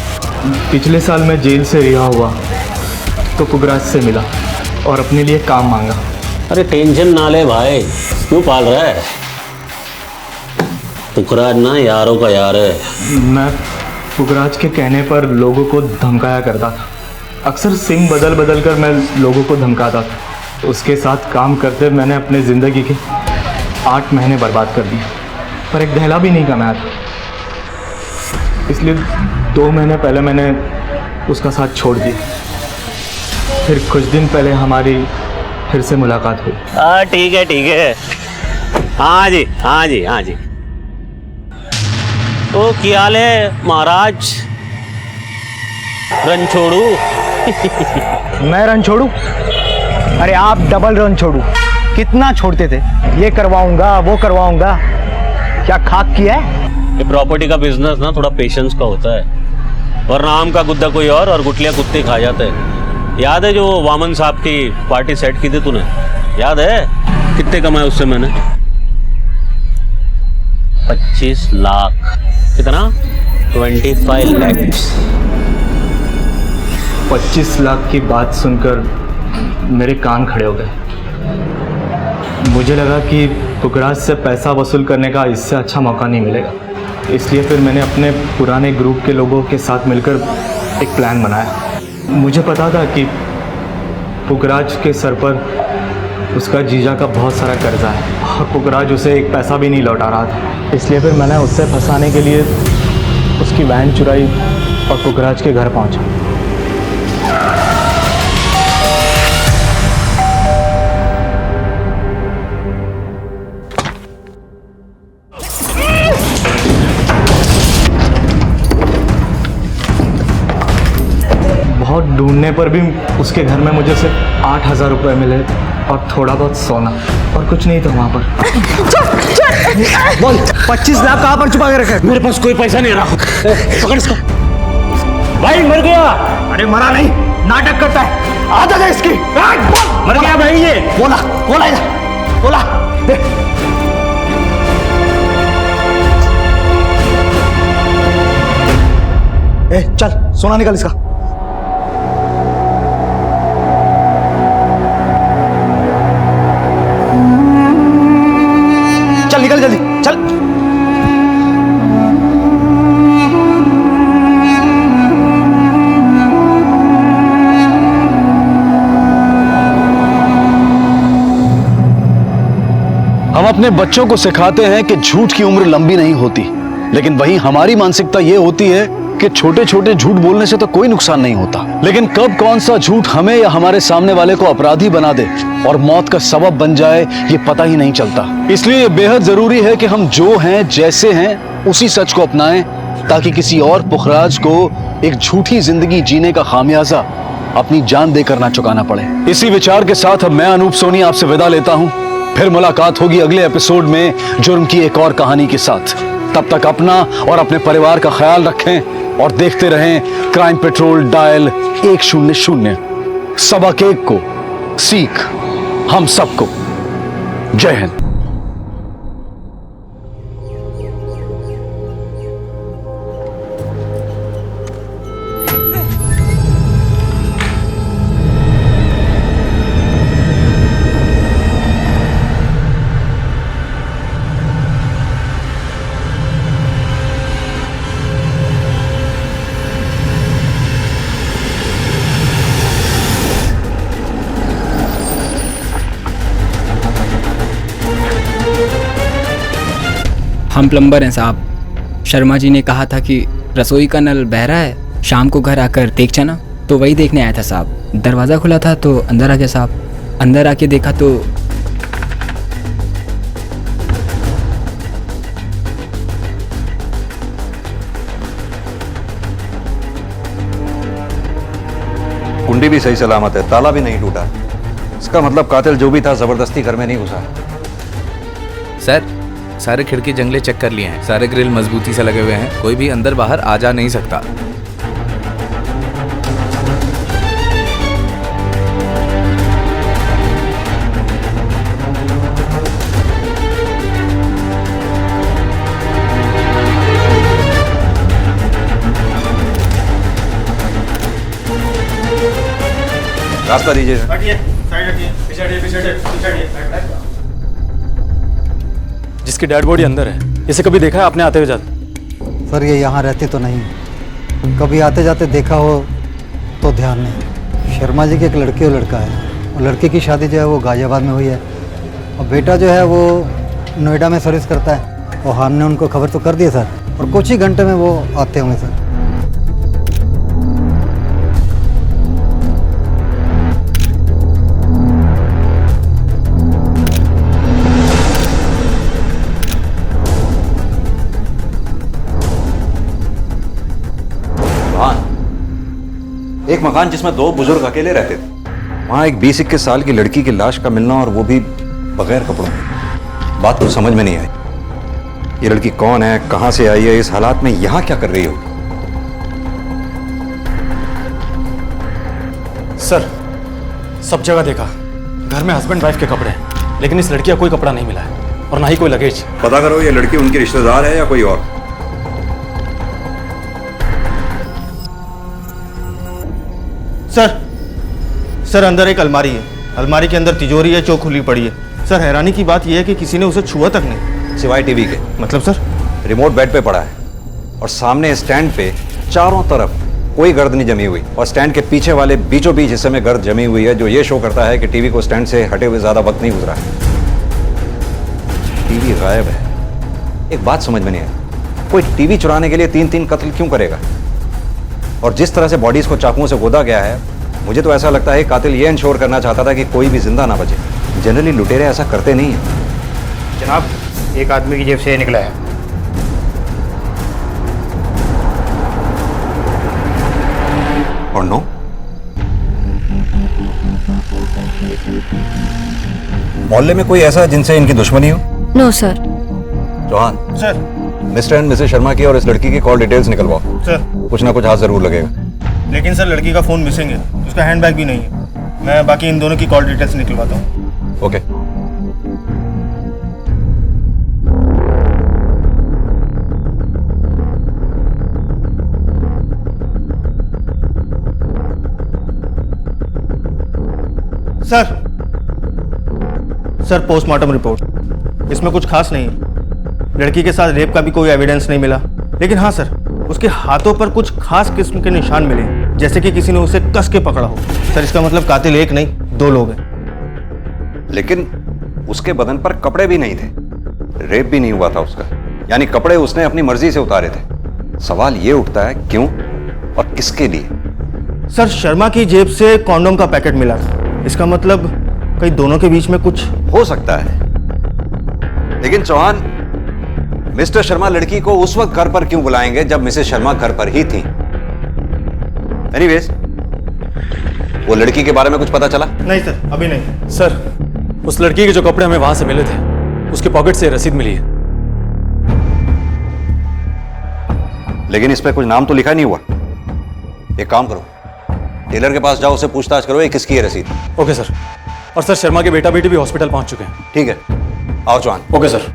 पिछले साल मैं जेल से रिहा हुआ तो पुखराज से मिला और अपने लिए काम मांगा। अरे टेंशन ना ले भाई, क्यों पाल रहा है? पुखराज ना यारों का यार है। मैं पुखराज के कहने पर लोगों को धमकाया करता था। अक्सर सिम बदल बदल कर मैं लोगों को धमकाता था। उसके साथ काम करते मैंने अपने ज़िंदगी के 8 महीने बर्बाद कर दिए, पर एक दहला भी नहीं कमाया था। इसलिए 2 महीने पहले मैंने उसका साथ छोड़ दिया। फिर कुछ दिन पहले हमारी फिर से मुलाकात हुई। ठीक है। हाँ जी। ओ क्या हाल है महाराज? रन छोड़ू? मैं रन छोड़ू? अरे आप डबल रन छोड़ू। कितना छोड़ते थे? ये करवाऊंगा वो करवाऊंगा, क्या खाक किया है? ये प्रॉपर्टी का बिजनेस ना थोड़ा पेशेंस का होता है, वरना आम का गुद्दा कोई और गुटलियां कुत्ते खा जाते हैं। याद है जो वामन साहब की पार्टी सेट की थी तूने? याद है कितने कमाए उससे मैंने? 25 लाख। कितना? 25 लाख। 25 लाख की बात सुनकर मेरे कान खड़े हो गए। मुझे लगा कि पुखराज से पैसा वसूल करने का इससे अच्छा मौका नहीं मिलेगा। इसलिए फिर मैंने अपने पुराने ग्रुप के लोगों के साथ मिलकर एक प्लान बनाया। मुझे पता था कि पुखराज के सर पर उसका जीजा का बहुत सारा कर्जा है और पुखराज उसे एक पैसा भी नहीं लौटा रहा था। इसलिए फिर मैंने उससे फंसाने के लिए उसकी वैन चुराई और पुखराज के घर पहुंचा। बहुत ढूंढने पर भी उसके घर में मुझे सिर्फ 8,000 रुपये मिले और थोड़ा बहुत सोना और कुछ नहीं था वहाँ पर। बोल 25 लाख कहाँ पर छुपा के रखे? मेरे पास कोई पैसा नहीं रहा। पकड़ इसको। भाई मर गया। अरे मरा नहीं, नाटक करता है। आदत है इसकी। मर गया भाई ये। बोला चल सोना निकाल इसका। चल निकल जल्दी चल। अपने बच्चों को सिखाते हैं कि झूठ की उम्र लंबी नहीं होती, लेकिन वहीं हमारी मानसिकता यह होती है कि छोटे छोटे झूठ बोलने से तो कोई नुकसान नहीं होता। लेकिन कब कौन सा झूठ हमें या हमारे सामने वाले को अपराधी बना दे और मौत का सबब बन जाए, ये पता ही नहीं चलता। इसलिए ये बेहद जरूरी है कि हम जो हैं, जैसे हैं, उसी सच को अपनाएं, ताकि किसी और पुखराज को एक झूठी जिंदगी जीने का खामियाजा अपनी जान देकर ना चुकाना पड़े। इसी विचार के साथ अब मैं अनूप सोनी आपसे विदा लेता हूं। फिर मुलाकात होगी अगले एपिसोड में जुर्म की एक और कहानी के साथ। तब तक अपना और अपने परिवार का ख्याल रखें और देखते रहें क्राइम पेट्रोल डायल 100। सबक एक को सीख हम सबको। जय हिंद। हम प्लम्बर हैं साहब। शर्मा जी ने कहा था कि रसोई का नल बह रहा है, शाम को घर आकर देख जाना। तो वही देखने आया था साहब। दरवाज़ा खुला था तो अंदर आ गया साहब। अंदर आके देखा तो कुंडी भी सही सलामत है, ताला भी नहीं टूटा। इसका मतलब कातिल जो भी था जबरदस्ती घर में नहीं घुसा। सर, सारे खिड़की जंगले चेक कर लिए हैं, सारे ग्रिल मजबूती से लगे हुए हैं, कोई भी अंदर बाहर आ जा नहीं सकता। रास्ता दीजिए। जिसकी डेड बॉडी अंदर है, इसे कभी देखा है आपने आते हुए जाते? सर ये यहाँ रहते तो नहीं, कभी आते जाते देखा हो तो ध्यान नहीं। शर्मा जी के एक लड़के और लड़का है, और लड़के की शादी जो है वो गाजियाबाद में हुई है, और बेटा जो है वो नोएडा में सर्विस करता है। और हमने उनको खबर तो कर दी सर, और कुछ ही घंटे में वो आते होंगे सर। एक मकान जिसमें दो बुजुर्ग अकेले रहते थे, वहां एक 20-21 साल की लड़की की लाश का मिलना, और वो भी बगैर कपड़ों। बात तो समझ में नहीं आई। ये लड़की कौन है, कहां से आई है, इस हालात में यहां क्या कर रही हो? सर, सब जगह देखा, घर में हस्बैंड वाइफ के कपड़े हैं, लेकिन इस लड़की का कोई कपड़ा नहीं मिला है और ना ही कोई लगेज। पता करो ये लड़की उनकी रिश्तेदार है या कोई और। सर अंदर एक अलमारी है, अलमारी के अंदर तिजोरी है, चौक खुली पड़ी है। सर हैरानी की बात यह है कि किसी ने उसे छुआ तक नहीं, सिवाय टीवी के। मतलब सर? रिमोट बेड पे पड़ा है, और सामने स्टैंड पे चारों तरफ कोई गर्द नहीं जमी हुई, और स्टैंड के पीछे वाले बीचों बीच हिस्से में गर्द जमी हुई है, जो ये शो करता है कि टीवी को स्टैंड से हटे हुए ज्यादा वक्त नहीं गुजरा है। टीवी गायब है। एक बात समझ में नहीं आई, कोई टीवी चुराने के लिए 3-3 कत्ल क्यों करेगा? और जिस तरह से बॉडीज को चाकुओं से गोदा गया है, मुझे तो ऐसा लगता है कातिल ये इंश्योर करना चाहता था कि कोई भी जिंदा ना बचे। जनरली लुटेरे ऐसा करते नहीं हैं। जनाब, एक आदमी की जेब से निकला है। और नो, मोहल्ले में कोई ऐसा जिनसे इनकी दुश्मनी हो? No sir. Chauhan sir, mister and Mrs Sharma की और इस लड़की की कॉल डिटेल्स निकलवाओ। सर, कुछ ना कुछ हाथ जरूर लगेगा। लेकिन सर लड़की का फोन मिसिंग है, उसका हैंडबैग भी नहीं है। मैं बाकी इन दोनों की कॉल डिटेल्स निकलवाता हूँ। ओके। सर पोस्टमार्टम रिपोर्ट, इसमें कुछ खास नहीं है। लड़की के साथ रेप का भी कोई एविडेंस नहीं मिला, लेकिन हाँ सर, उसके हाथों पर कुछ खास किस्म के निशान मिले, जैसे कि किसी ने उसे कस के पकड़ा हो। सर इसका मतलब कातिल एक नहीं 2 लोग हैं। लेकिन उसके बदन पर कपड़े भी नहीं थे। रेप भी नहीं हुआ था उसका, यानी कपड़े उसने अपनी मर्जी से उतारे थे। सवाल ये उठता है क्यों और किसके लिए? सर, शर्मा की जेब से कॉन्डोम का पैकेट मिला था, इसका मतलब कहीं दोनों के बीच में कुछ हो सकता है। लेकिन चौहान, मिस्टर शर्मा लड़की को उस वक्त घर पर क्यों बुलाएंगे जब मिसेस शर्मा घर पर ही थी? एनीवेज, वो लड़की के बारे में कुछ पता चला? नहीं सर, अभी नहीं। सर, उस लड़की के जो कपड़े हमें वहां से मिले थे, उसके पॉकेट से रसीद मिली है। लेकिन इस पे कुछ नाम तो लिखा नहीं हुआ। एक काम करो, टेलर के पास जाओ, उसे पूछताछ करो ये किसकी है रसीद। Okay sir. और सर, शर्मा के बेटा बेटी भी हॉस्पिटल पहुंच चुके हैं। ठीक है, आओ चौहान। Okay sir.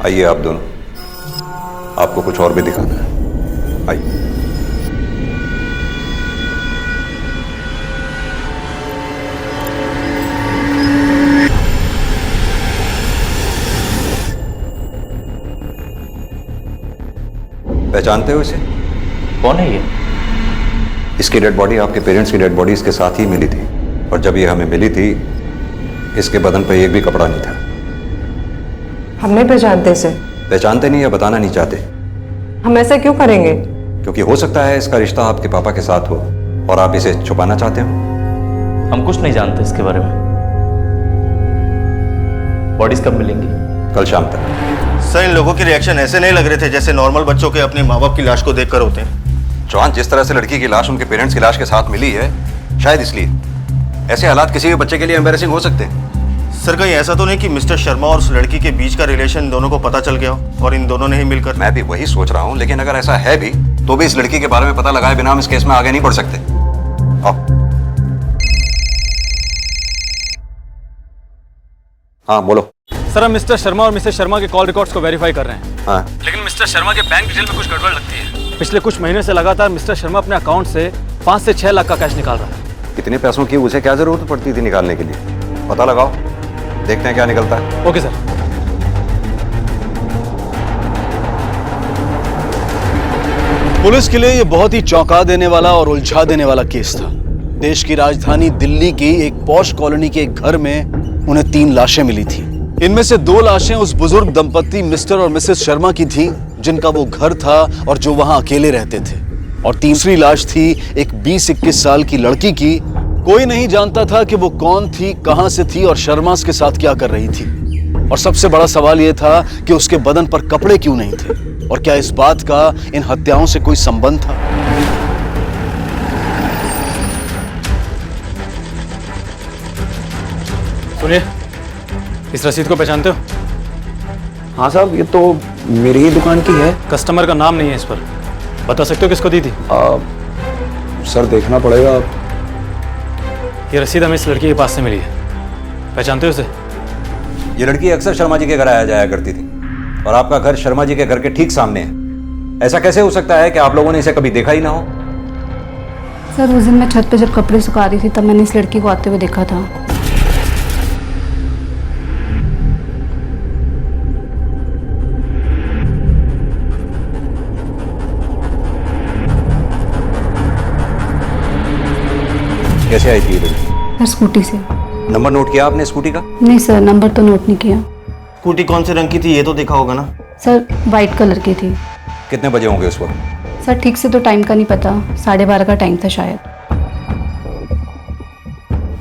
आइए आप दोनों, आपको कुछ और भी दिखाना है। आइए। पहचानते हो इसे? कौन है ये? इसकी डेड बॉडी आपके पेरेंट्स की डेड बॉडी इसके साथ ही मिली थी, और जब ये हमें मिली थी इसके बदन पर एक भी कपड़ा नहीं था। हम नहीं पहचानते इसे। पहचानते नहीं या बताना नहीं चाहते? हम ऐसा क्यों करेंगे? क्योंकि हो सकता है इसका रिश्ता आपके पापा के साथ हो और आप इसे छुपाना चाहते हो। हम कुछ नहीं जानते इसके बारे में। बॉडीज कब मिलेंगी? कल शाम तक। सर, इन लोगों के रिएक्शन ऐसे नहीं लग रहे थे जैसे नॉर्मल बच्चों के अपने माँ बाप की लाश को देखकर होते हैं। चौहान, जिस तरह से लड़की की लाश उनके पेरेंट्स की लाश के साथ मिली है, शायद इसलिए ऐसे हालात किसी भी बच्चे के लिए एम्बैरेसिंग हो सकते हैं। सर, कहीं ऐसा तो नहीं कि मिस्टर शर्मा और उस लड़की के बीच का रिलेशन दोनों को पता चल गया हो और इन दोनों ने ही मिलकर? मैं भी वही सोच रहा हूँ, लेकिन अगर ऐसा है भी तो भी इस लड़की के बारे में पता लगाए बिना हम इस केस में आगे नहीं बढ़ सकते। आओ। हाँ बोलो। सर, हम मिस्टर शर्मा और मिसेस शर्मा के कॉल रिकॉर्ड्स को वेरीफाई कर रहे हैं। हाँ। लेकिन मिस्टर शर्मा के बैंक डिटेल में कुछ गड़बड़ लगती है। पिछले कुछ महीने से लगातार मिस्टर शर्मा अपने अकाउंट से 5 से 6 लाख का कैश निकाल रहा है। इतने पैसों की उसे क्या जरूरत पड़ती थी निकालने के लिए? पता लगाओ, देखते हैं क्या निकलता है। Okay sir. पुलिस के लिए यह बहुत ही चौंका देने वाला और उलझा देने वाला केस था। देश की राजधानी दिल्ली की एक पॉश कॉलोनी के एक घर में उन्हें 3 लाशें मिली थी। इनमें से 2 लाशें उस बुजुर्ग दंपत्ति मिस्टर और मिसेस शर्मा की थीं, जिनका वो घर था और जो वहां अकेले रहते थे। और तीसरी लाश थी एक 20-21 साल की लड़की की। कोई नहीं जानता था कि वो कौन थी, कहां से थी और शर्मास के साथ क्या कर रही थी। और सबसे बड़ा सवाल यह था कि उसके बदन पर कपड़े क्यों नहीं थे, और क्या इस बात का इन हत्याओं से कोई संबंध था? सुनिए, इस रसीद को पहचानते हो? हाँ साहब, ये तो मेरी ही दुकान की है। कस्टमर का नाम नहीं है इस पर, बता सकते हो किसको दी थी? सर, देखना पड़ेगा। ये रसीद हमें इस लड़की के पास से मिली है, पहचानते हो इसे? ये लड़की अक्सर शर्मा जी के घर आया जाया करती थी, और आपका घर शर्मा जी के घर के ठीक सामने है। ऐसा कैसे हो सकता है कि आप लोगों ने इसे कभी देखा ही ना हो? सर, उस दिन मैं छत पे जब कपड़े सुखा रही थी तब मैंने इस लड़की को आते हुए देखा था। कैसे आई थी ये लड़की? सर, स्कूटी से। नंबर नोट किया आपने स्कूटी का? नहीं सर, नंबर तो नोट नहीं किया। स्कूटी कौन से रंग की थी ये तो देखा होगा ना? सर, वाइट कलर की थी। कितने बजे होंगे उस वक्त? सर, ठीक से तो टाइम का नहीं पता, 12:30 का टाइम था शायद।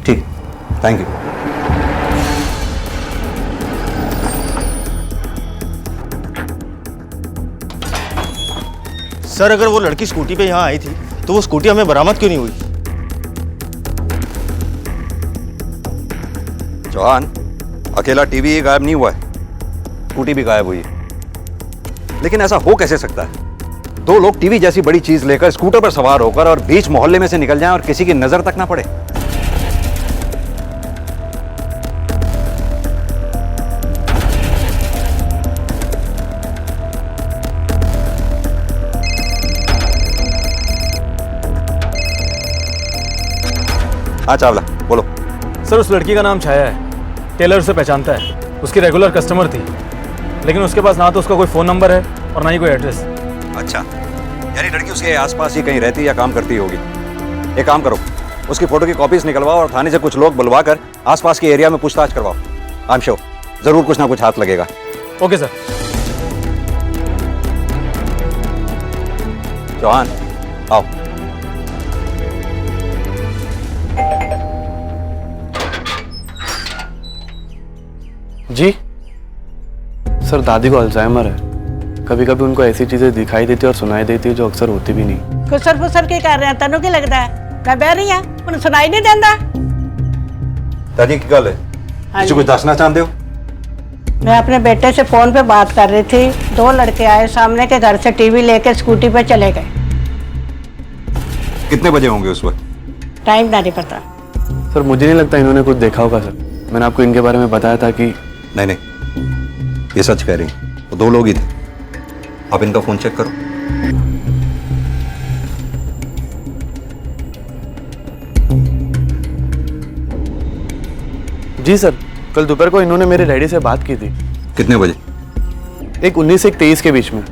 ठीक, थैंक यू। सर, अगर वो लड़की स्कूटी पे यहाँ आई थी तो वो स्कूटी हमें बरामद क्यों नहीं हुई? चौहान, अकेला टीवी ही गायब नहीं हुआ है, स्कूटी भी गायब हुई है। लेकिन ऐसा हो कैसे सकता है? 2 लोग टीवी जैसी बड़ी चीज लेकर स्कूटर पर सवार होकर और बीच मोहल्ले में से निकल जाएं और किसी की नजर तक ना पड़े। हाँ चावला, बोलो। सर, उस लड़की का नाम छाया है, टेलर उसे पहचानता है। उसकी रेगुलर कस्टमर थी, लेकिन उसके पास ना तो उसका कोई फ़ोन नंबर है और ना ही कोई एड्रेस। अच्छा, यानी लड़की उसके आसपास ही कहीं रहती या काम करती होगी। एक काम करो, उसकी फोटो की कॉपीज निकलवाओ और थाने से कुछ लोग बुलवा कर आसपास के एरिया में पूछताछ करवाओ। आई एम श्योर जरूर कुछ ना कुछ हाथ लगेगा। Okay sir. चौहान आओ। जी सर, दादी को अल्जाइमर है। कभी कभी उनको ऐसी चीजें दिखाई देती और सुनाई देती है जो अक्सर होती भी नहीं। खुसर फुसर के कर रहे हैं, तेनों की लगता है मैं बह रही हूं, उन्हें सुनाई नहीं देता। दादी की गल है, किसी कुछ दसना चाहते हो? मैं अपने बेटे से फोन पे बात कर रही थी, 2 लड़के आए सामने के घर से टीवी लेके स्कूटी पे चले गए। कितने बजे होंगे उस वक्त? टाइम नहीं पता सर। मुझे नहीं लगता इन्होंने कुछ देखा होगा सर। मैंने आपको इनके बारे में बताया था कि नहीं, ये सच कह रही हैं। वो 2 लोग ही थे। आप इनका फोन चेक करो। जी सर, कल दोपहर को इन्होंने मेरे डैडी से बात की थी। कितने बजे? एक 19 से 23 के बीच में।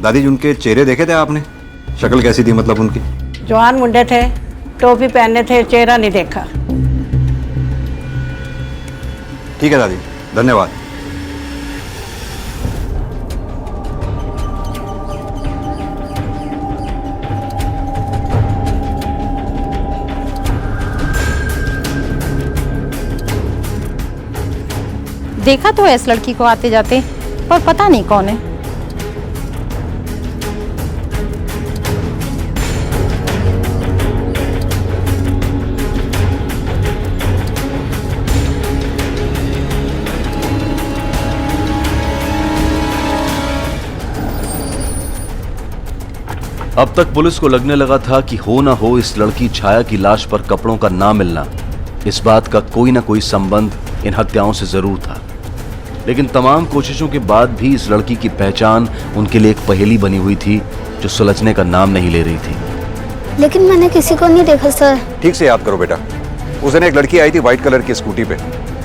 दादी जी, उनके चेहरे देखे थे आपने? शक्ल कैसी थी मतलब उनकी? जवान मुंडे थे, टोपी पहने थे, चेहरा नहीं देखा। ठीक है दादी, धन्यवाद। देखा तो है इस लड़की को आते जाते, पर पता नहीं कौन है। अब तक पुलिस को लगने लगा था कि हो ना हो इस लड़की छाया की लाश पर कपड़ों का ना मिलना, इस बात का कोई ना कोई संबंध इन हत्याओं से जरूर था। लेकिन तमाम कोशिशों के बाद भी इस लड़की की पहचान उनके लिए एक पहेली बनी हुई थी जो सुलझने का नाम नहीं ले रही थी। लेकिन मैंने किसी को नहीं देखा सर। ठीक से याद करो बेटा। उस दिन एक लड़की आई थी व्हाइट कलर की स्कूटी पे,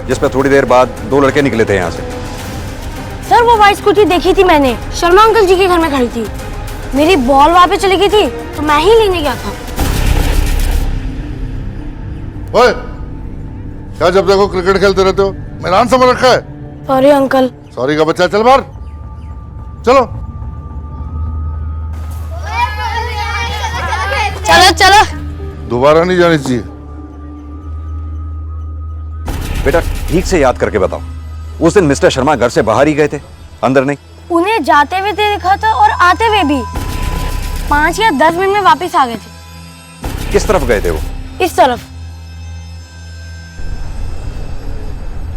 जिस पर थोड़ी देर बाद 2 लड़के निकले थे यहाँ से। सर वो व्हाइट स्कूटी देखी थी मैंने, शर्मा अंकल जी के घर में खड़ी थी। मेरी बॉल वहाँ पे चली गई थी तो मैं ही लेने गया था। ओए, क्या जब देखो क्रिकेट खेलते रहते हो? मैदान समझ रखा है? Sorry uncle. सॉरी का बच्चा, चल बाहर चलो। चलो चलो। दोबारा नहीं जानी चाहिए। बेटा ठीक से याद करके बताओ, उस दिन मिस्टर शर्मा घर से बाहर ही गए थे, अंदर नहीं? उन्हें जाते हुए देखा था और आते हुए भी। 5 या 10 मिनट में वापस आ गए थे। किस तरफ गए थे वो? इस तरफ।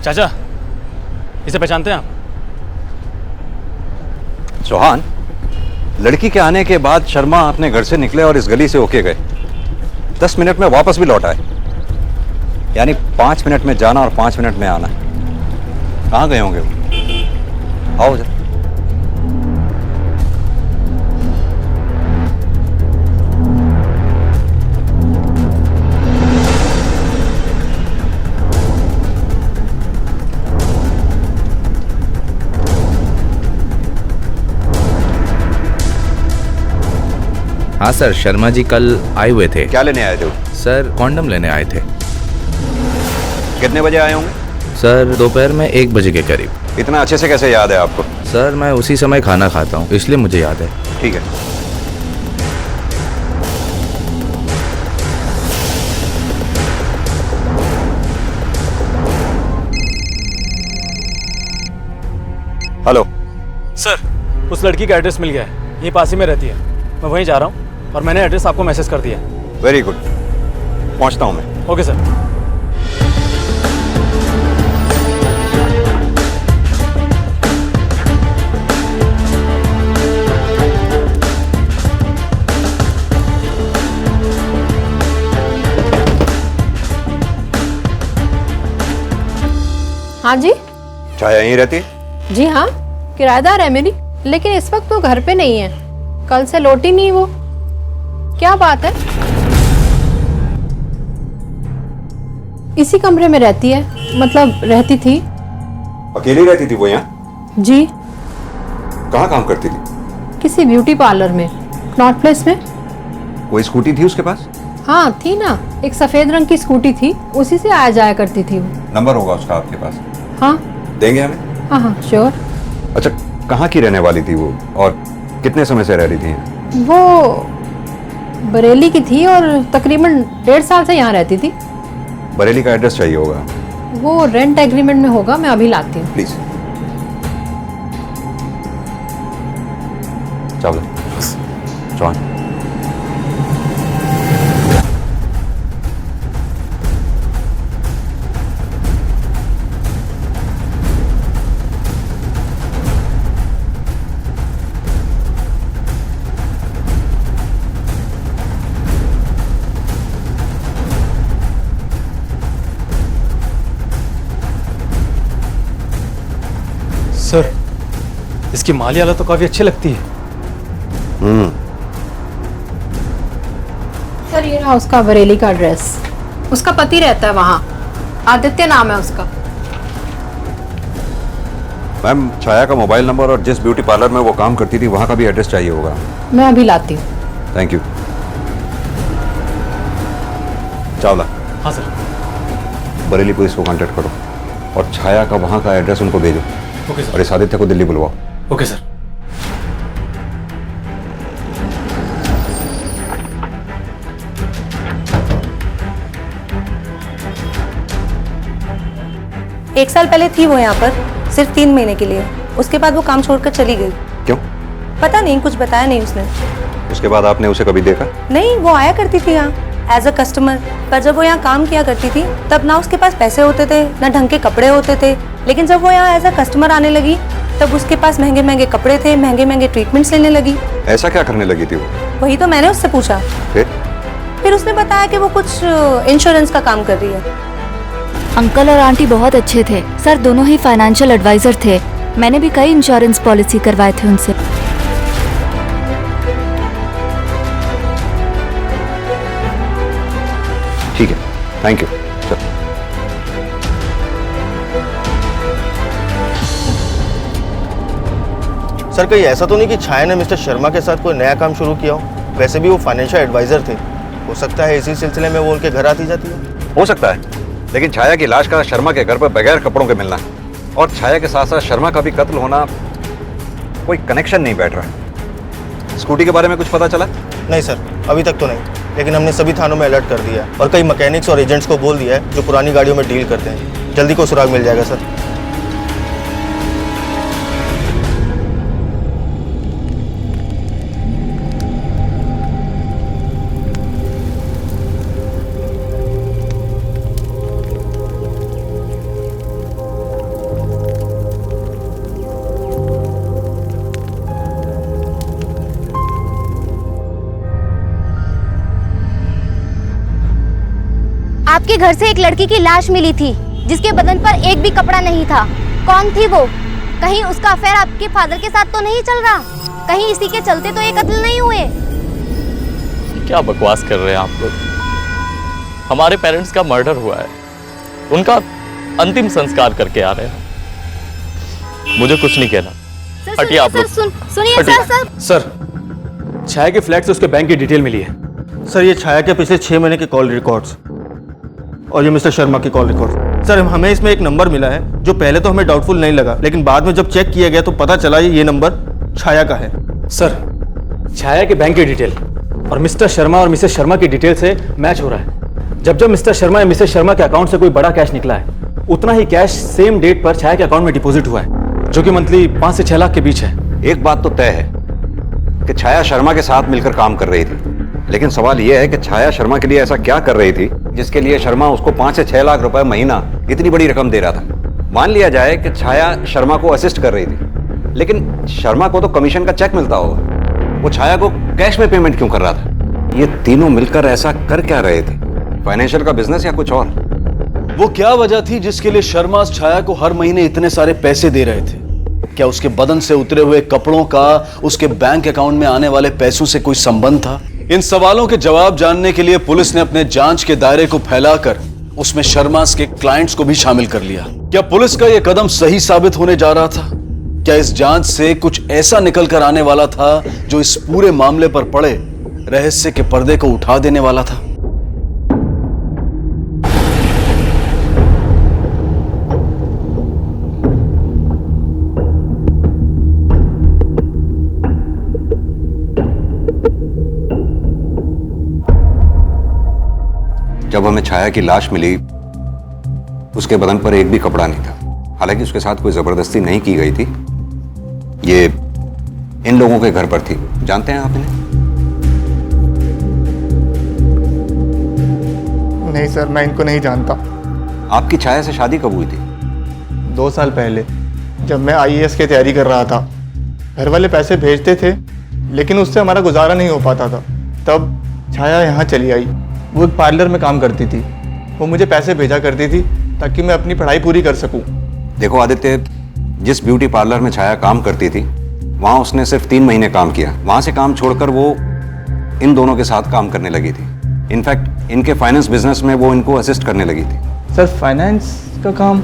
चाचा, इसे पहचानते हैं आप? चौहान, लड़की के आने के बाद शर्मा अपने घर से निकले और इस गली से होके गए। 10 मिनट में वापस भी लौट आए, यानी 5 मिनट में जाना और 5 मिनट में आना। कहाँ गए होंगे वो? आओ जरा। हाँ सर, शर्मा जी कल आए हुए थे। क्या लेने आए थे वो? सर कॉन्डम लेने आए थे। कितने बजे आए होंगे? सर दोपहर में 1 बजे के करीब। इतना अच्छे से कैसे याद है आपको? सर मैं उसी समय खाना खाता हूँ, इसलिए मुझे याद है। ठीक है। हेलो सर, उस लड़की का एड्रेस मिल गया है, यहीं पास ही में रहती है। मैं वहीं जा रहा हूँ और मैंने एड्रेस आपको मैसेज कर दिया है। वेरी गुड, पहुँचता हूँ मैं। Okay sir. हाँ जी। छाया यहीं रहती है? जी हाँ, किराएदार है मेरी, लेकिन इस वक्त वो घर पे नहीं है। कल से लौटी नहीं वो। क्या बात है? इसी कमरे में रहती है, मतलब रहती थी। अकेली रहती थी वो यहाँ? जी। कहाँ काम करती थी? किसी ब्यूटी पार्लर में, नॉर्थ प्लेस में। कोई स्कूटी थी उसके पास? हाँ थी ना, एक सफेद रंग की स्कूटी थी, उसी से आया जाया करती थी वो। नंबर होगा उसका आपके पास? हाँ देंगे हमें? हाँ हाँ श्योर। अच्छा, कहाँ की रहने वाली थी वो और कितने समय से रह रही थी? वो बरेली की थी और तकरीबन 1.5 साल से यहाँ रहती थी। बरेली का एड्रेस चाहिए होगा। वो रेंट एग्रीमेंट में होगा, मैं अभी लाती हूँ। प्लीज। चलो जॉन। सर, इसकी माली हालत तो काफी अच्छी लगती है। सर ये रहा उसका बरेली का एड्रेस। उसका पति रहता है वहाँ, आदित्य नाम है उसका। मैम, छाया का मोबाइल नंबर और जिस ब्यूटी पार्लर में वो काम करती थी वहाँ का भी एड्रेस चाहिए होगा। मैं अभी लाती हूँ। Thank you. चावला। हाँ सर। बरेली पुलिस को कांटेक्ट करो और छाया का वहाँ का एड्रेस उनको भेजो। Okay sir. और इस आदित्य को दिल्ली बुलवाओ। Okay sir. एक साल पहले थी वो यहाँ पर, सिर्फ 3 महीने के लिए। उसके बाद वो काम छोड़कर चली गई। क्यों? पता नहीं, कुछ बताया नहीं उसने। उसके बाद आपने उसे कभी देखा? नहीं, वो आया करती थी यहाँ एज अ कस्टमर, पर जब वो यहाँ काम किया करती थी तब ना उसके पास पैसे होते थे ना ढंग के कपड़े होते थे। लेकिन जब वो यहाँ एज अ कस्टमर आने लगी तब उसके पास महंगे महंगे कपड़े थे, महंगे महंगे ट्रीटमेंट्स लेने लगी। ऐसा क्या करने लगी थी वो? वही तो मैंने उससे पूछा। फिर उसने बताया कि वो कुछ इंश्योरेंस का काम कर रही है। अंकल और आंटी बहुत अच्छे थे सर, दोनों ही फाइनेंशियल एडवाइजर थे। मैंने भी कई इंश्योरेंस पॉलिसी करवाए थे उनसे। ठीक है, थैंक यू। सर, कहीं ऐसा तो नहीं कि छाया ने मिस्टर शर्मा के साथ कोई नया काम शुरू किया हो? वैसे भी वो फाइनेंशियल एडवाइजर थे, हो सकता है इसी सिलसिले में वो उनके घर आती जाती है। हो सकता है, लेकिन छाया की लाश का शर्मा के घर पर बगैर कपड़ों के मिलना और छाया के साथ साथ शर्मा का भी कत्ल होना, कोई कनेक्शन नहीं बैठ रहा है। स्कूटी के बारे में कुछ पता चला? नहीं सर, अभी तक तो नहीं, लेकिन हमने सभी थानों में अलर्ट कर दिया है और कई मैकेनिक्स और एजेंट्स को बोल दिया है जो पुरानी गाड़ियों में डील करते हैं। जल्दी को सुराग मिल जाएगा सर। आपके घर से एक लड़की की लाश मिली थी जिसके बदन पर एक भी कपड़ा नहीं था। कौन थी वो? कहीं उसका अफेयर आपके फादर के साथ तो नहीं चल रहा? कहीं इसी के चलते तो ये कत्ल नहीं हुए? क्या बकवास कर रहे हैं आप लोग? हमारे पेरेंट्स का मर्डर हुआ है, उनका अंतिम संस्कार करके आ रहे हैं। मुझे कुछ नहीं कहना। हटिए आप लोग। सुनिए सर। सर, छाया के फ्लैट से उसके बैंक की डिटेल मिली है। सर, ये छाया के पिछले 6 महीने के कॉल रिकॉर्ड्स और ये मिस्टर शर्मा की कॉल रिकॉर्ड। सर, हमें इसमें एक नंबर मिला है जो पहले तो हमें डाउटफुल नहीं लगा, लेकिन बाद में जब चेक किया गया तो पता चला ये नंबर छाया का है। सर, छाया के बैंक की डिटेल और मिस्टर शर्मा और मिसेस शर्मा की डिटेल से मैच हो रहा है। जब मिस्टर शर्मा या मिसेस शर्मा के अकाउंट से कोई बड़ा कैश निकला है, उतना ही कैश सेम डेट पर छाया के अकाउंट में डिपॉजिट हुआ है, जो कि मंथली 5 से 6 लाख के बीच है। एक बात तो तय है कि छाया शर्मा के साथ मिलकर काम कर रही थी, लेकिन सवाल यह है कि छाया शर्मा के लिए ऐसा क्या कर रही थी जिसके लिए शर्मा उसको 5 से 6 लाख रुपए महीना इतनी बड़ी रकम दे रहा था। मान लिया जाए कि छाया शर्मा को असिस्ट कर रही थी, लेकिन शर्मा को तो कमीशन का चेक मिलता होगा, वो छाया को कैश में पेमेंट क्यों कर रहा था? ये तीनों मिलकर ऐसा कर क्या रहे थे? फाइनेंशियल का बिजनेस या कुछ और? वो क्या वजह थी जिसके लिए शर्मा छाया को हर महीने इतने सारे पैसे दे रहे थे? क्या उसके बदन से उतरे हुए कपड़ों का उसके बैंक अकाउंट में आने वाले पैसों से कोई संबंध था? इन सवालों के जवाब जानने के लिए पुलिस ने अपने जांच के दायरे को फैलाकर उसमें शर्मा के क्लाइंट्स को भी शामिल कर लिया। क्या पुलिस का यह कदम सही साबित होने जा रहा था? क्या इस जांच से कुछ ऐसा निकल कर आने वाला था जो इस पूरे मामले पर पड़े रहस्य के पर्दे को उठा देने वाला था? जब हमें छाया की लाश मिली, उसके बदन पर एक भी कपड़ा नहीं था। हालांकि उसके साथ कोई जबरदस्ती नहीं की गई थी। ये इन लोगों के घर पर थी। जानते हैं आप इन्हें? नहीं सर, मैं इनको नहीं जानता। आपकी छाया से शादी कब हुई थी? 2 साल पहले, जब मैं IAS की तैयारी कर रहा था। घर वाले पैसे भेजते थे, लेकिन उससे हमारा गुजारा नहीं हो पाता था। तब छाया यहाँ चली आई। वो एक पार्लर में काम करती थी। वो मुझे पैसे भेजा करती थी ताकि मैं अपनी पढ़ाई पूरी कर सकूं। देखो आदित्य, जिस ब्यूटी पार्लर में छाया काम करती थी, वहाँ उसने सिर्फ 3 महीने काम किया। वहाँ से काम छोड़कर वो इन दोनों के साथ काम करने लगी थी। इनफैक्ट इनके फाइनेंस बिजनेस में वो इनको असिस्ट करने लगी थी। सर, फाइनेंस का काम?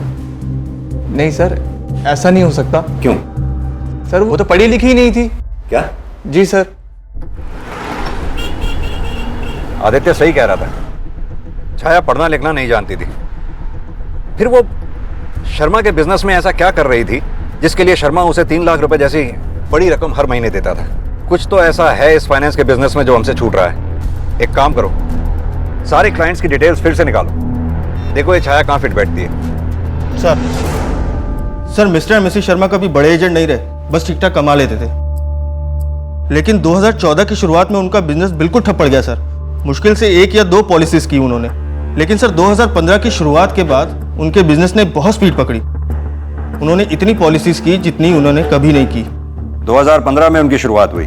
नहीं सर, ऐसा नहीं हो सकता। क्यों? सर, वो तो पढ़ी लिखी ही नहीं थी। क्या? जी सर। आदित्य सही कह रहा था। छाया पढ़ना लिखना नहीं जानती थी। फिर वो शर्मा के बिजनेस में ऐसा क्या कर रही थी जिसके लिए शर्मा उसे 3 लाख रुपए जैसी बड़ी रकम हर महीने देता था? कुछ तो ऐसा है इस फाइनेंस के बिजनेस में जो हमसे छूट रहा है। एक काम करो, सारे क्लाइंट्स की डिटेल्स फिर से निकालो। देखो ये छाया कहाँ फिट बैठती है। Sir, mister and Mrs Sharma कभी बड़े एजेंट नहीं रहे, बस ठीक ठाक कमा लेते थे। लेकिन 2014 की शुरुआत में उनका बिजनेस बिल्कुल ठप पड़ गया सर। मुश्किल से 1 या 2 पॉलिसीज की उन्होंने। लेकिन सर 2015 की शुरुआत के बाद उनके बिजनेस ने बहुत स्पीड पकड़ी। उन्होंने इतनी पॉलिसीज की जितनी उन्होंने कभी नहीं की। 2015 में उनकी शुरुआत हुई।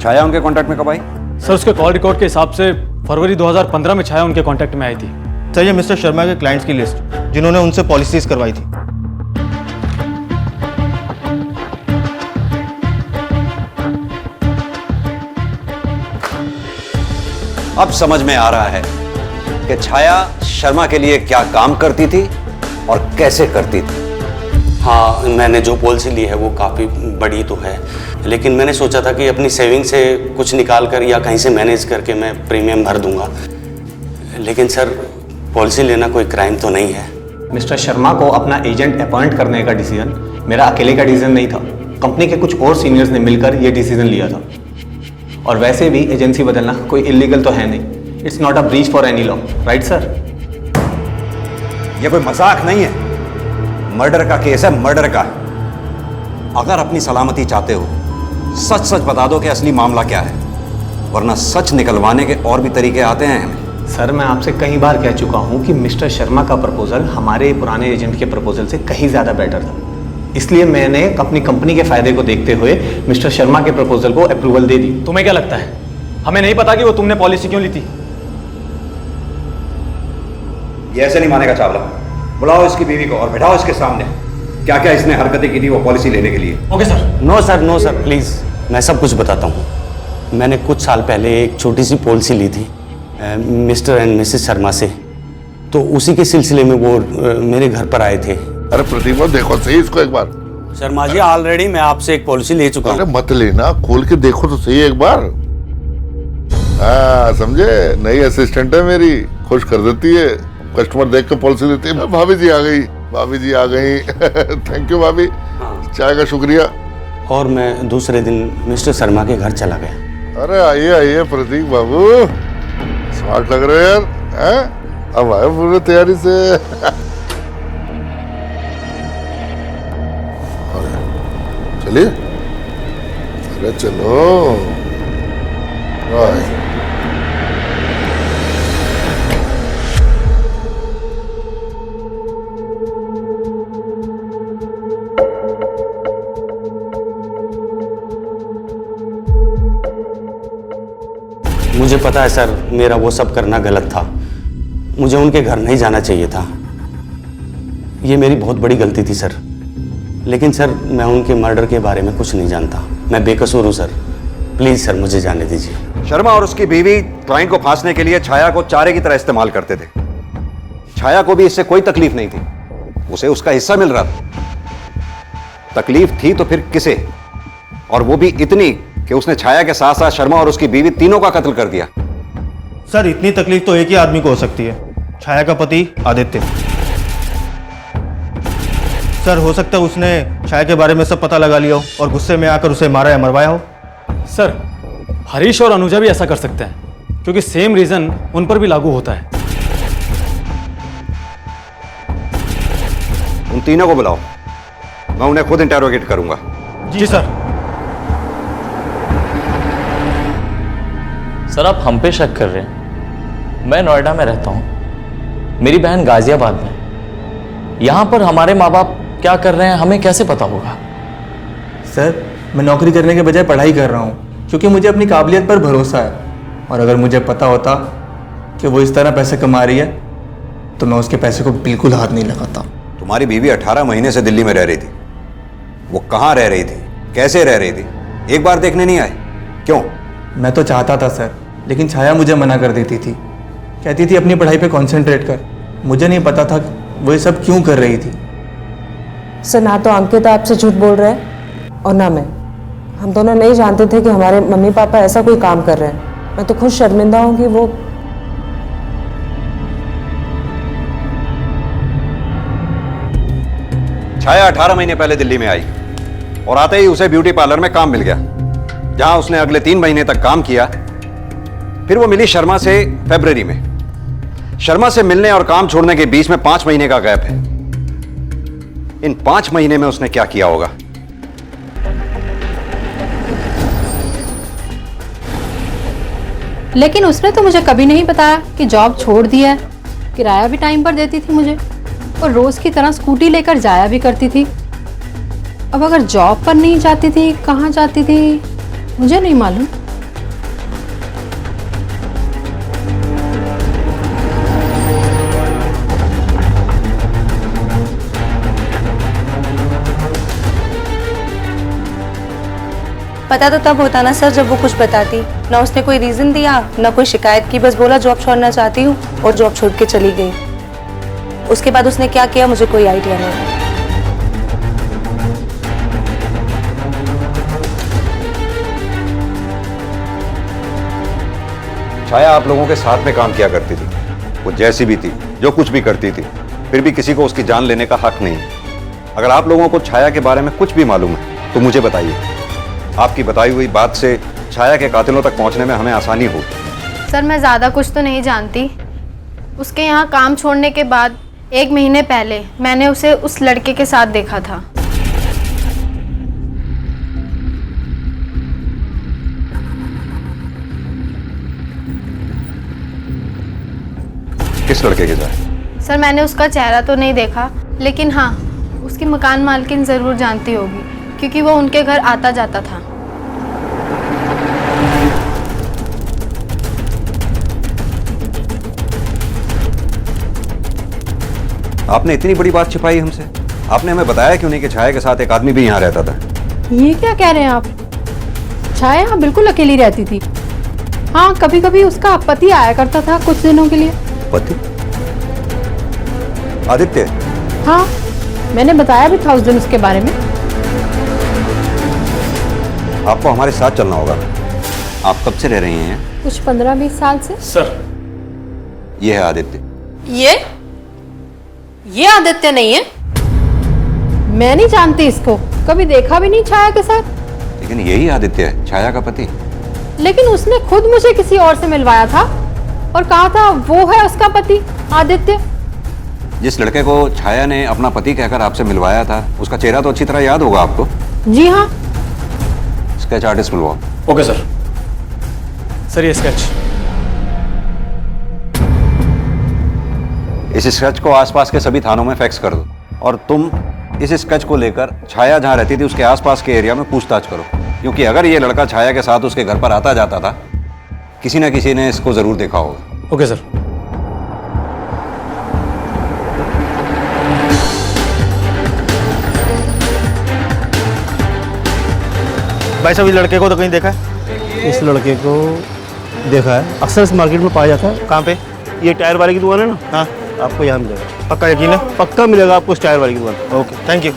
छाया उनके कॉन्टैक्ट में कब आई? सर, उसके कॉल रिकॉर्ड के हिसाब से फरवरी 2015 में छाया उनके कॉन्टैक्ट में आई थी। सर, ये मिस्टर शर्मा के क्लाइंट्स की लिस्ट जिन्होंने उनसे पॉलिसीज करवाई थी। अब समझ में आ रहा है कि छाया शर्मा के लिए क्या काम करती थी और कैसे करती थी। हाँ, मैंने जो पॉलिसी ली है वो काफ़ी बड़ी तो है, लेकिन मैंने सोचा था कि अपनी सेविंग से कुछ निकाल कर या कहीं से मैनेज करके मैं प्रीमियम भर दूंगा। लेकिन सर, पॉलिसी लेना कोई क्राइम तो नहीं है। मिस्टर शर्मा को अपना एजेंट अपॉइंट करने का डिसीजन मेरा अकेले का डिसीजन नहीं था। कंपनी के कुछ और सीनियर्स ने मिलकर यह डिसीजन लिया था। और वैसे भी एजेंसी बदलना कोई इलीगल तो है नहीं। It's not a breach for any law, right sir? यह कोई मजाक नहीं है, मर्डर का केस है, मर्डर का। अगर अपनी सलामती चाहते हो, सच सच बता दो कि असली मामला क्या है, वरना सच निकलवाने के और भी तरीके आते हैं हमें। सर, मैं आपसे कई बार कह चुका हूं कि मिस्टर शर्मा का प्रपोजल हमारे पुराने एजेंट के प्रपोजल से कहीं ज़्यादा बेटर था। इसलिए मैंने अपनी कंपनी के फायदे को देखते हुए मिस्टर शर्मा के प्रपोजल को अप्रूवल दे दी। तुम्हें क्या लगता है हमें नहीं पता कि वो तुमने पॉलिसी क्यों ली थी? ये ऐसे नहीं मानेगा चावला। बुलाओ इसकी बीवी को और बैठाओ इसके सामने। क्या क्या इसने हरकतें की थी वो पॉलिसी लेने के लिए। Okay sir. No sir, no sir, please, मैं सब कुछ बताता हूँ। मैंने कुछ साल पहले एक छोटी सी पॉलिसी ली थी मिस्टर एंड मिसेस शर्मा से, तो उसी के सिलसिले में वो मेरे घर पर आए थे। अरे प्रतिभा, देखो सही इसको एक बार। शर्मा जी, ऑलरेडी मैं आपसे एक पॉलिसी ले चुका हूँ। अरे मत लेना, खोल के देखो तो सही एक बार। हाँ, समझे? नई असिस्टेंट है मेरी, खुश कर देती है। कस्टमर देख के पॉलिसी देती है। भाभी जी आ गई, भाभी जी आ गई। थैंक यू भाभी, चाय का शुक्रिया। और मैं दूसरे दिन मिस्टर शर्मा के घर चला गया। अरे आइए आइए प्रतीक बाबू, स्मार्ट लग रहे यार। हैं? अब आए पूरी तैयारी से। चलिए, अरे चलो। मुझे पता है सर, मेरा वो सब करना गलत था। मुझे उनके घर नहीं जाना चाहिए था। ये मेरी बहुत बड़ी गलती थी सर। लेकिन सर, मैं उनके मर्डर के बारे में कुछ नहीं जानता। मैं बेकसूर हूँ सर। प्लीज़ सर, मुझे जाने दीजिए। शर्मा और उसकी बीवी क्लाइंट को फांसने के लिए छाया को चारे की तरह इस्तेमाल करते थे। छाया को भी इससे कोई तकलीफ नहीं थी, उसे उसका हिस्सा मिल रहा था। तकलीफ थी तो फिर किसे, और वो भी इतनी कि उसने छाया के साथ साथ शर्मा और उसकी बीवी तीनों का कत्ल कर दिया। सर इतनी तकलीफ तो एक ही आदमी को हो सकती है, छाया का पति आदित्य। सर हो सकता है उसने छाया के बारे में सब पता लगा लिया हो और गुस्से में आकर उसे मारा या मरवाया हो। सर हरीश और अनुजा भी ऐसा कर सकते हैं, क्योंकि सेम रीजन उन पर भी लागू होता है। उन तीनों को बुलाओ, मैं उन्हें खुद इंटेरोगेट करूंगा। जी सर। सर आप हम पे शक कर रहे हैं? मैं नोएडा में रहता हूं, मेरी बहन गाजियाबाद में। यहां पर हमारे माँ बाप क्या कर रहे हैं हमें कैसे पता होगा? सर मैं नौकरी करने के बजाय पढ़ाई कर रहा हूँ, क्योंकि मुझे अपनी काबिलियत पर भरोसा है, और अगर मुझे पता होता कि वो इस तरह पैसे कमा रही है तो मैं उसके पैसे को बिल्कुल हाथ नहीं लगाता। तुम्हारी बीवी 18 महीने से दिल्ली में रह रही थी, वो कहाँ रह रही थी, कैसे रह रही थी, एक बार देखने नहीं आए? क्यों? मैं तो चाहता था सर, लेकिन छाया मुझे मना कर देती थी, कहती थी अपनी पढ़ाई पे कंसंट्रेट कर। मुझे नहीं पता था वो ये सब क्यों कर रही थी। सर ना तो अंकित आपसे झूठ बोल रहे हैं और ना मैं। हम दोनों नहीं जानते थे कि हमारे मम्मी पापा ऐसा कोई काम कर रहे हैं। मैं तो खुद शर्मिंदा हूँ कि वो छाया 18 महीने पहले दिल्ली में आई और आते ही उसे ब्यूटी पार्लर में काम मिल गया, जहां उसने अगले 3 महीने तक काम किया। फिर वो मिली शर्मा से फरवरी में। शर्मा से मिलने और काम छोड़ने के बीच में 5 महीने का गैप है। इन 5 महीने में उसने क्या किया होगा? लेकिन उसने तो मुझे कभी नहीं बताया कि जॉब छोड़ दिया है। किराया भी टाइम पर देती थी मुझे और रोज की तरह स्कूटी लेकर जाया भी करती थी। अब अगर जॉब पर नहीं जाती थी, कहाँ जाती थी मुझे नहीं मालूम। पता तो तब होता ना सर जब वो कुछ बताती। ना उसने कोई रीजन दिया ना कोई शिकायत की, बस बोला जॉब छोड़ना चाहती हूँ और जॉब छोड़ के चली गई। उसके बाद उसने क्या किया मुझे कोई आइडिया नहीं। छाया आप लोगों के साथ में काम किया करती थी, वो जैसी भी थी, जो कुछ भी करती थी, फिर भी किसी को उसकी जान लेने का हक नहीं। अगर आप लोगों को छाया के बारे में कुछ भी मालूम है तो मुझे बताइए। आपकी बताई हुई बात से छाया के कातिलों तक पहुंचने में हमें आसानी होगी। सर मैं ज़्यादा कुछ तो नहीं जानती। उसके यहाँ काम छोड़ने के बाद 1 महीने पहले मैंने उसे उस लड़के के साथ देखा था। किस लड़के के साथ? सर मैंने उसका चेहरा तो नहीं देखा, लेकिन हाँ उसकी मकान मालकिन ज़रूर जानती होगी, क्योंकि वो उनके घर आता जाता था। आपने इतनी बड़ी बात छिपाई हमसे? आपने हमें बताया क्यों नहीं कि छाया के साथ एक आदमी भी यहाँ रहता था? ये क्या कह रहे हैं आप? छाया यहाँ बिल्कुल अकेली रहती थी। हाँ कभी कभी उसका पति आया करता था कुछ दिनों के लिए। पति? आदित्य? हाँ मैंने बताया भी था उस दिन उसके बारे में। आपको हमारे साथ चलना होगा। आप कब से रह रही हैं? कुछ 15-20 साल से। सर ये है आदित्य। ये आदित्य नहीं है। मैं नहीं जानती इसको, कभी देखा भी नहीं छाया के साथ। लेकिन यही आदित्य है, छाया का पति। लेकिन उसने खुद मुझे किसी और से मिलवाया था और कहा था वो है उसका पति आदित्य। जिस लड़के को छाया ने अपना पति कहकर आपसे मिलवाया था, उसका चेहरा तो अच्छी तरह याद होगा आपको। जी हाँ। स्केच आर्टिस्ट बुलवाओ। Okay sir. सर ये स्केच। इस स्केच को आसपास के सभी थानों में फैक्स कर दो और तुम इस स्केच को लेकर छाया जहां रहती थी उसके आसपास के एरिया में पूछताछ करो, क्योंकि अगर ये लड़का छाया के साथ उसके घर पर आता जाता था, किसी न किसी ने इसको जरूर देखा होगा। Okay sir. भाई साहब इस लड़के को तो कहीं देखा है? इस लड़के को देखा है, अक्सर इस मार्केट में पाया जाता है। कहाँ पे? ये टायर वाले की दुकान है ना? हाँ आपको यहाँ मिलेगा। पक्का यकीन है? पक्का मिलेगा आपको उस टायर वाली की दुकान। Okay, thank you.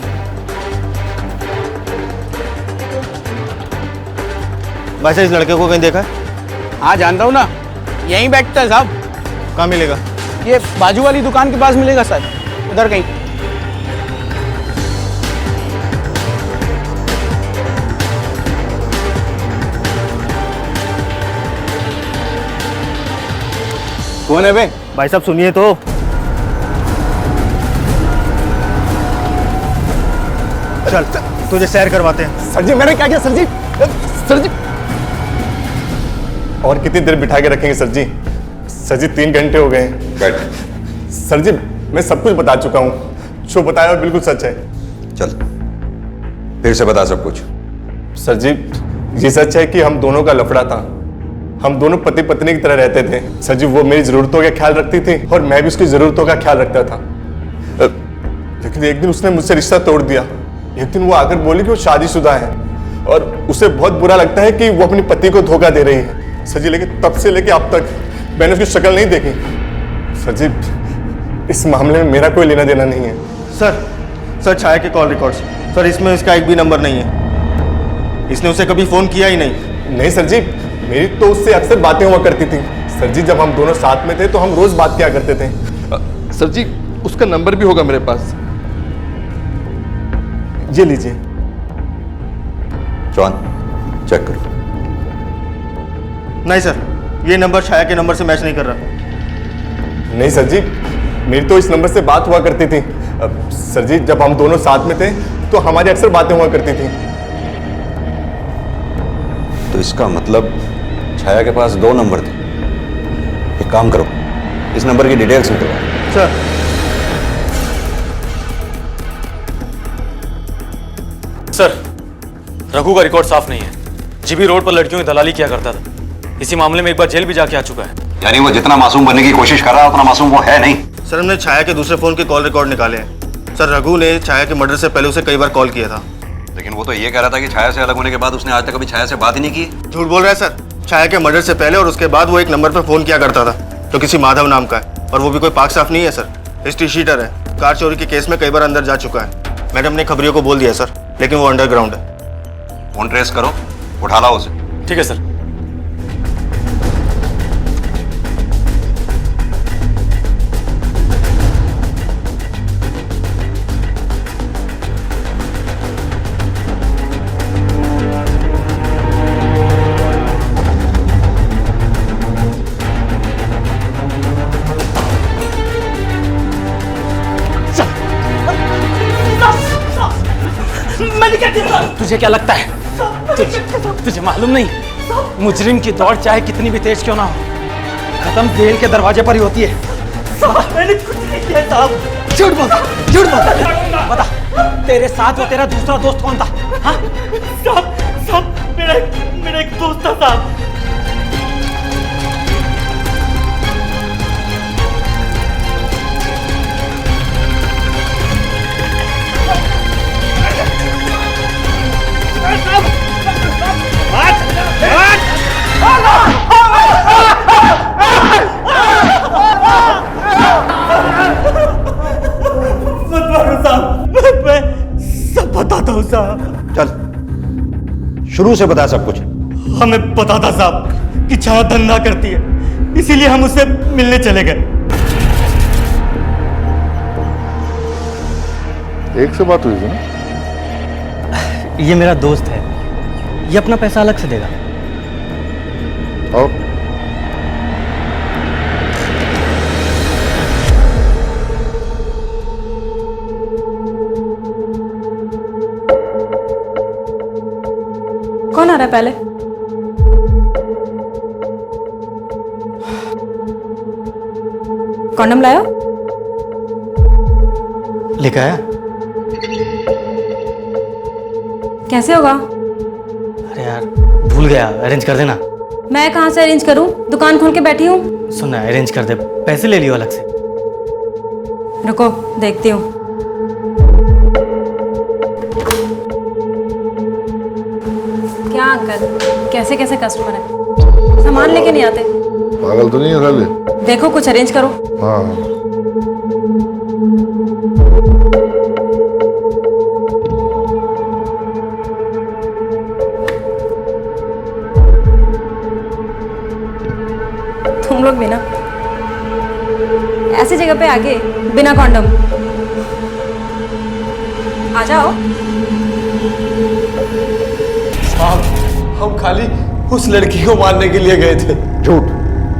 भाई साहब, इस लड़के को कहीं देखा है? हाँ जानता हूँ ना, यहीं बैठता है साहब। कहाँ मिलेगा? ये बाजू वाली दुकान के पास मिलेगा सर, उधर कहीं। कौन है बे? भाई साहब सुनिए तो। चल तुझे सैर करवाते हैं। सर जी मैंने क्या किया सर जी? सर जी और कितनी देर बिठा के रखेंगे सर जी? सर जी 3 घंटे हो गए हैं। बैठ। सर जी मैं सब कुछ बता चुका हूँ, जो बताया वो बिल्कुल सच है। चल फिर से बता सब कुछ। सर जी ये सच है कि हम दोनों का लफड़ा था। हम दोनों पति पत्नी की तरह रहते थे। सर जी वो मेरी जरूरतों का ख्याल रखती थी और मैं भी उसकी जरूरतों का ख्याल रखता था। लेकिन एक दिन उसने मुझसे रिश्ता तोड़ दिया। एक दिन वो आकर बोली कि वो शादीशुदा है और उसे बहुत बुरा लगता है कि वो अपने पति को धोखा दे रही है। सर जी लेकिन तब से लेके अब तक मैंने उसकी शक्ल नहीं देखी। सर जी इस मामले में मेरा कोई लेना देना नहीं है। सर छाया के कॉल रिकॉर्ड्स, सर इसमें इसका एक भी नंबर नहीं है। इसने उसे कभी फोन किया ही नहीं। नहीं सर जी, मेरी तो उससे अक्सर बातें हुआ करती थी। सर जी जब हम दोनों साथ में थे तो हम रोज बात किया करते थे। सर जी उसका नंबर भी होगा मेरे पास। ये लीजिए। जॉन चेक करो। नहीं सर, ये नंबर छाया के नंबर से मैच नहीं कर रहा। नहीं सर जी, मेरी तो इस नंबर से बात हुआ करती थी। सर जी जब हम दोनों साथ में थे तो हमारी अक्सर बातें हुआ करती थी। तो इसका मतलब छाया के पास 2 नंबर थे। एक काम करो, इस नंबर की डिटेल्स निकलवाओ। सर सर रघु का रिकॉर्ड साफ नहीं है। जीबी रोड पर लड़कियों की दलाली किया करता था। इसी मामले में एक बार जेल भी जाके आ चुका है। यानी वो जितना मासूम बनने की कोशिश कर रहा है उतना मासूम वो है नहीं। सर हमने छाया के दूसरे फोन के कॉल रिकॉर्ड निकाले हैं। सर रघु ने छाया के मर्डर से पहले उसे कई बार कॉल किया था। लेकिन वो तो ये कह रहा था कि छाया से अलग होने के बाद उसने आज तक कभी छाया से बात ही नहीं की। झूठ बोल रहा है सर। छाया के मर्डर से पहले और उसके बाद वो एक नंबर पर फोन किया करता था जो किसी माधव नाम का है, और वो भी कोई पाक साफ नहीं है सर। हिस्ट्री शीटर है। कार चोरी के केस में कई बार अंदर जा चुका है। मैंने अपने खबरियों को बोल दिया सर, लेकिन वो अंडरग्राउंड है। फोन ट्रेस करो, उठा लाओ उसे। ठीक है सर। तुझे क्या लगता है तुझे मालूम नहीं, मुजरिम की दौड़ चाहे कितनी भी तेज क्यों ना हो, खत्म जेल के दरवाजे पर ही होती है। मैंने कुछ नहीं किया साहब। झूठ बोल बता, तेरे साथ वो तेरा दूसरा दोस्त कौन था? हाँ साहब मेरा एक दोस्त था साहब। मैं सब बताता हूँ साहब। चल शुरू से बता सब कुछ। हमें पता था साहब कि छाया धंधा करती है, इसीलिए हम उससे मिलने चले गए। एक से बात हुई थी ना? ये मेरा दोस्त है, ये अपना पैसा अलग से देगा। और कौन आ रहा है पहले? कॉन्डम लाया? लेकर आया? कैसे होगा? अरे यार भूल गया, अरेंज कर देना। मैं कहाँ से अरेंज करूँ? दुकान खोल के बैठी हूँ। सुन ना, अरेंज कर दे, पैसे ले लियो अलग से। रुको देखती हूँ। क्या अंकल, कैसे कैसे कस्टमर है, सामान लेके नहीं आते। पागल तो नहीं है साले? देखो कुछ अरेंज करो। हाँ तुम लोग भी ना ऐसी जगह पे आके बिना कॉन्डम। आ जाओ। हम खाली उस लड़की को मारने के लिए गए थे। झूठ।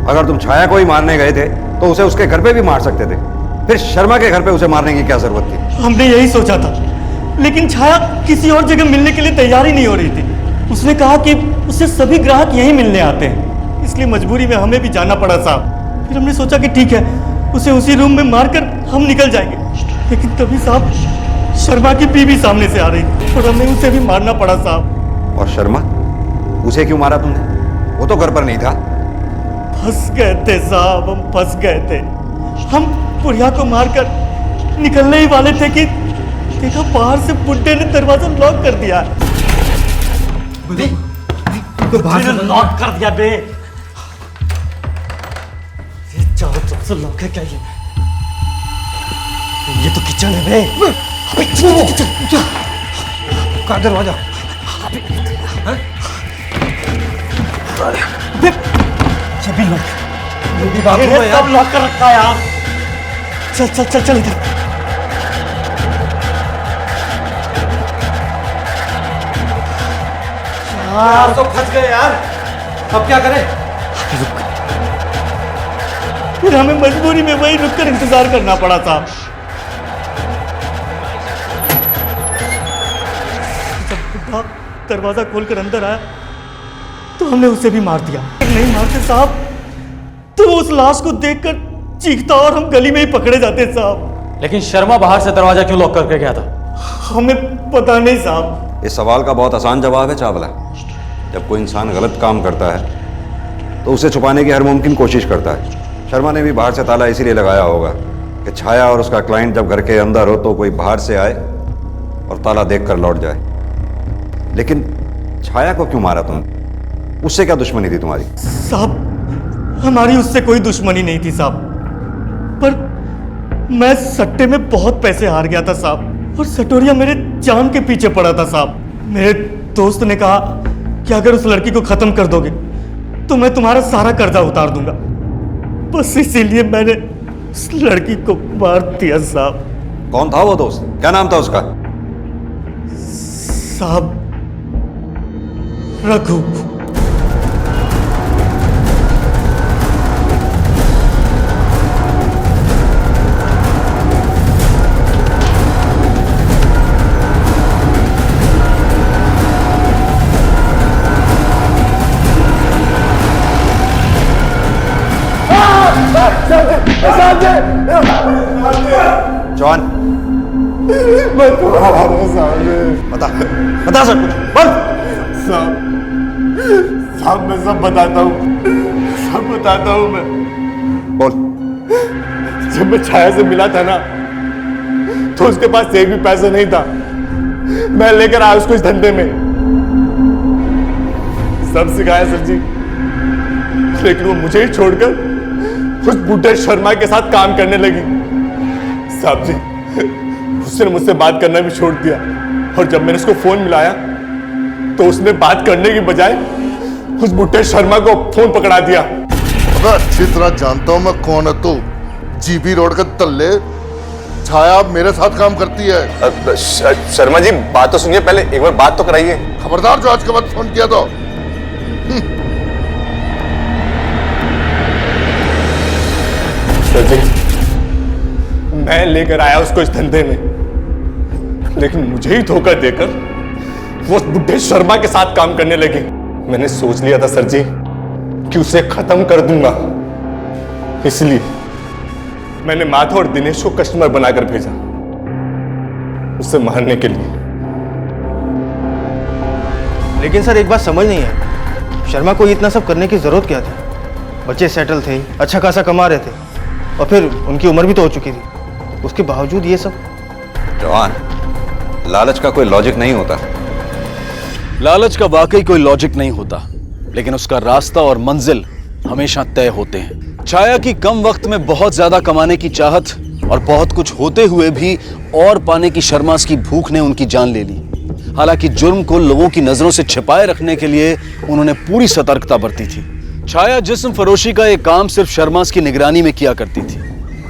अगर तुम छाया को ही मारने गए थे तो उसे उसके घर पे भी मार सकते थे, फिर शर्मा के घर पे उसे मारने की क्या जरूरत थी? हमने यही सोचा था, लेकिन छाया किसी और जगह मिलने के लिए तैयार ही नहीं हो रही थी। उसने कहा कि उससे सभी ग्राहक यहीं मिलने आते हैं, इसलिए मजबूरी में हमें भी जाना पड़ा साहब। फिर हमने सोचा कि ठीक है, उसे उसी रूम में मारकर हम निकल जाएंगे, लेकिन तभी साहब शर्मा की बीवी सामने से आ रही थी और हमें उसे भी मारना पड़ा साहब। और शर्मा, उसे क्यों मारा तुमने? वो तो घर पर नहीं था। फंस गए थे साहब, हम फंस गए थे। हम बुढ़िया को मारकर निकलने ही वाले थे कि देखा बाहर से बुड्ढे ने दरवाजा लॉक कर दिया। लॉक कर दिया बे। ये चारों तरफ से लॉक है क्या? ये तो किचन है बे। का दरवाजा? ये भी लॉक। सब लॉक कर रखा है यार। चल चल चल चल इधर। यार तो फंस गए यार, अब क्या करें? फिर हमें मजबूरी में वही रुककर इंतजार करना पड़ा था। जब बुढ़ा दरवाजा खोलकर अंदर आया तो हमने उसे भी मार दिया। नहीं मारते साहब तो उस लाश को देखकर चीखता और हम गली में ही पकड़े जाते साहब। लेकिन शर्मा बाहर से दरवाजा क्यों लॉक करके गया था? हमें पता नहीं साहब। इस सवाल का बहुत आसान जवाब है चावला। जब कोई इंसान गलत काम करता है तो उसे छुपाने की हर मुमकिन कोशिश करता है। शर्मा ने भी बाहर से ताला इसीलिए लगाया होगा कि छाया और उसका क्लाइंट जब घर के अंदर हो तो कोई बाहर से आए और ताला देखकर लौट जाए। लेकिन छाया को क्यों मारा तुमने? उससे क्या दुश्मनी थी तुम्हारी? साहब हमारी उससे कोई दुश्मनी नहीं थी साहब, पर मैं सट्टे में बहुत पैसे हार गया था साहब, और सटोरिया मेरे जान के पीछे पड़ा था साहब। मेरे दोस्त ने कहा कि अगर उस लड़की को खत्म कर दोगे तो मैं तुम्हारा सारा कर्जा उतार दूंगा। बस इसीलिए मैंने उस लड़की को मार दिया साहब। कौन था वो दोस्त? क्या नाम था उसका? साहब रघु। जॉन बता बता सब कुछ बोल। साहब मैं सब बताता हूँ, सब बताता हूँ मैं। बोल। जब मैं छाया से मिला था ना तो उसके पास एक भी पैसा नहीं था। मैं लेकर आया उसको इस धंधे में, सब सिखाया सर जी, लेकिन वो मुझे ही छोड़कर उस बुड्ढे शर्मा के साथ काम करने लगी। साहब जी उसने मुझसे बात करना भी छोड़ दिया, और जब मैंने उसको फोन मिलाया तो उसने बात करने की बजाय उस बुड्ढे शर्मा को फोन पकड़ा दिया। अच्छी तरह जानता हूं मैं कौन है तू। जीबी रोड के तल्ले छाया मेरे साथ काम करती है। शर्मा जी बात तो सुनिए, पहले एक बार बात तो कराइए। खबरदार जो आज के बाद फोन किया तो। सर जी मैं लेकर आया उसको इस धंधे में, लेकिन मुझे ही धोखा देकर वो उस बुड्ढे शर्मा के साथ काम करने लगी। मैंने सोच लिया था सर जी कि उसे खत्म कर दूंगा, इसलिए मैंने माधव और दिनेश को कस्टमर बनाकर भेजा उसे मारने के लिए। लेकिन सर एक बात समझ नहीं है, शर्मा को इतना सब करने की जरूरत क्या थी? बच्चे सेटल थे, अच्छा खासा कमा रहे थे, और फिर उनकी उम्र भी तो हो चुकी थी, उसके बावजूद ये सब। जवान, लालच का कोई लॉजिक नहीं होता। लालच का वाकई कोई लॉजिक नहीं होता, लेकिन उसका रास्ता और मंजिल हमेशा तय होते हैं। छाया की कम वक्त में बहुत ज्यादा कमाने की चाहत और बहुत कुछ होते हुए भी और पाने की शर्मास की भूख ने उनकी जान ले ली। हालांकि जुर्म को लोगों की नजरों से छिपाए रखने के लिए उन्होंने पूरी सतर्कता बरती थी। छाया जिस्म फरोशी का एक काम सिर्फ शर्मा की निगरानी में किया करती थी।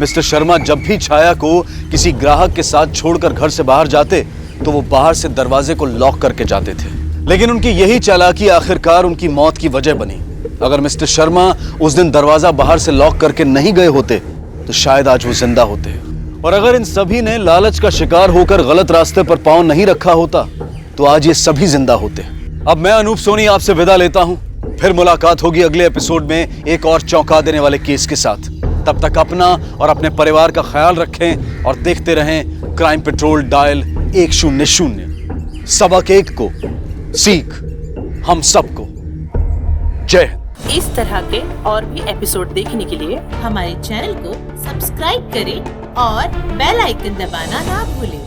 मिस्टर शर्मा जब भी छाया को किसी ग्राहक के साथ छोड़कर घर से बाहर जाते तो वो बाहर से दरवाजे को लॉक करके जाते थे, लेकिन उनकी यही चालाकी आखिरकार उनकी मौत की वजह बनी। अगर मिस्टर शर्मा उस दिन दरवाजा बाहर से लॉक करके नहीं गए होते तो शायद आज वो जिंदा होते। और अगर इन सभी ने लालच का शिकार होकर गलत रास्ते पर पांव नहीं रखा होता तो आज ये सभी जिंदा होते। अब मैं अनूप सोनी आपसे विदा लेता हूं, फिर मुलाकात होगी अगले एपिसोड में एक और चौंका देने वाले केस के साथ। तब तक अपना और अपने परिवार का ख्याल रखें और देखते रहें क्राइम पेट्रोल डायल 100। सबक एक को सीख हम सबको। जय हिंद। इस तरह के और भी एपिसोड देखने के लिए हमारे चैनल को सब्सक्राइब करें और बेल आइकन दबाना ना भूलें।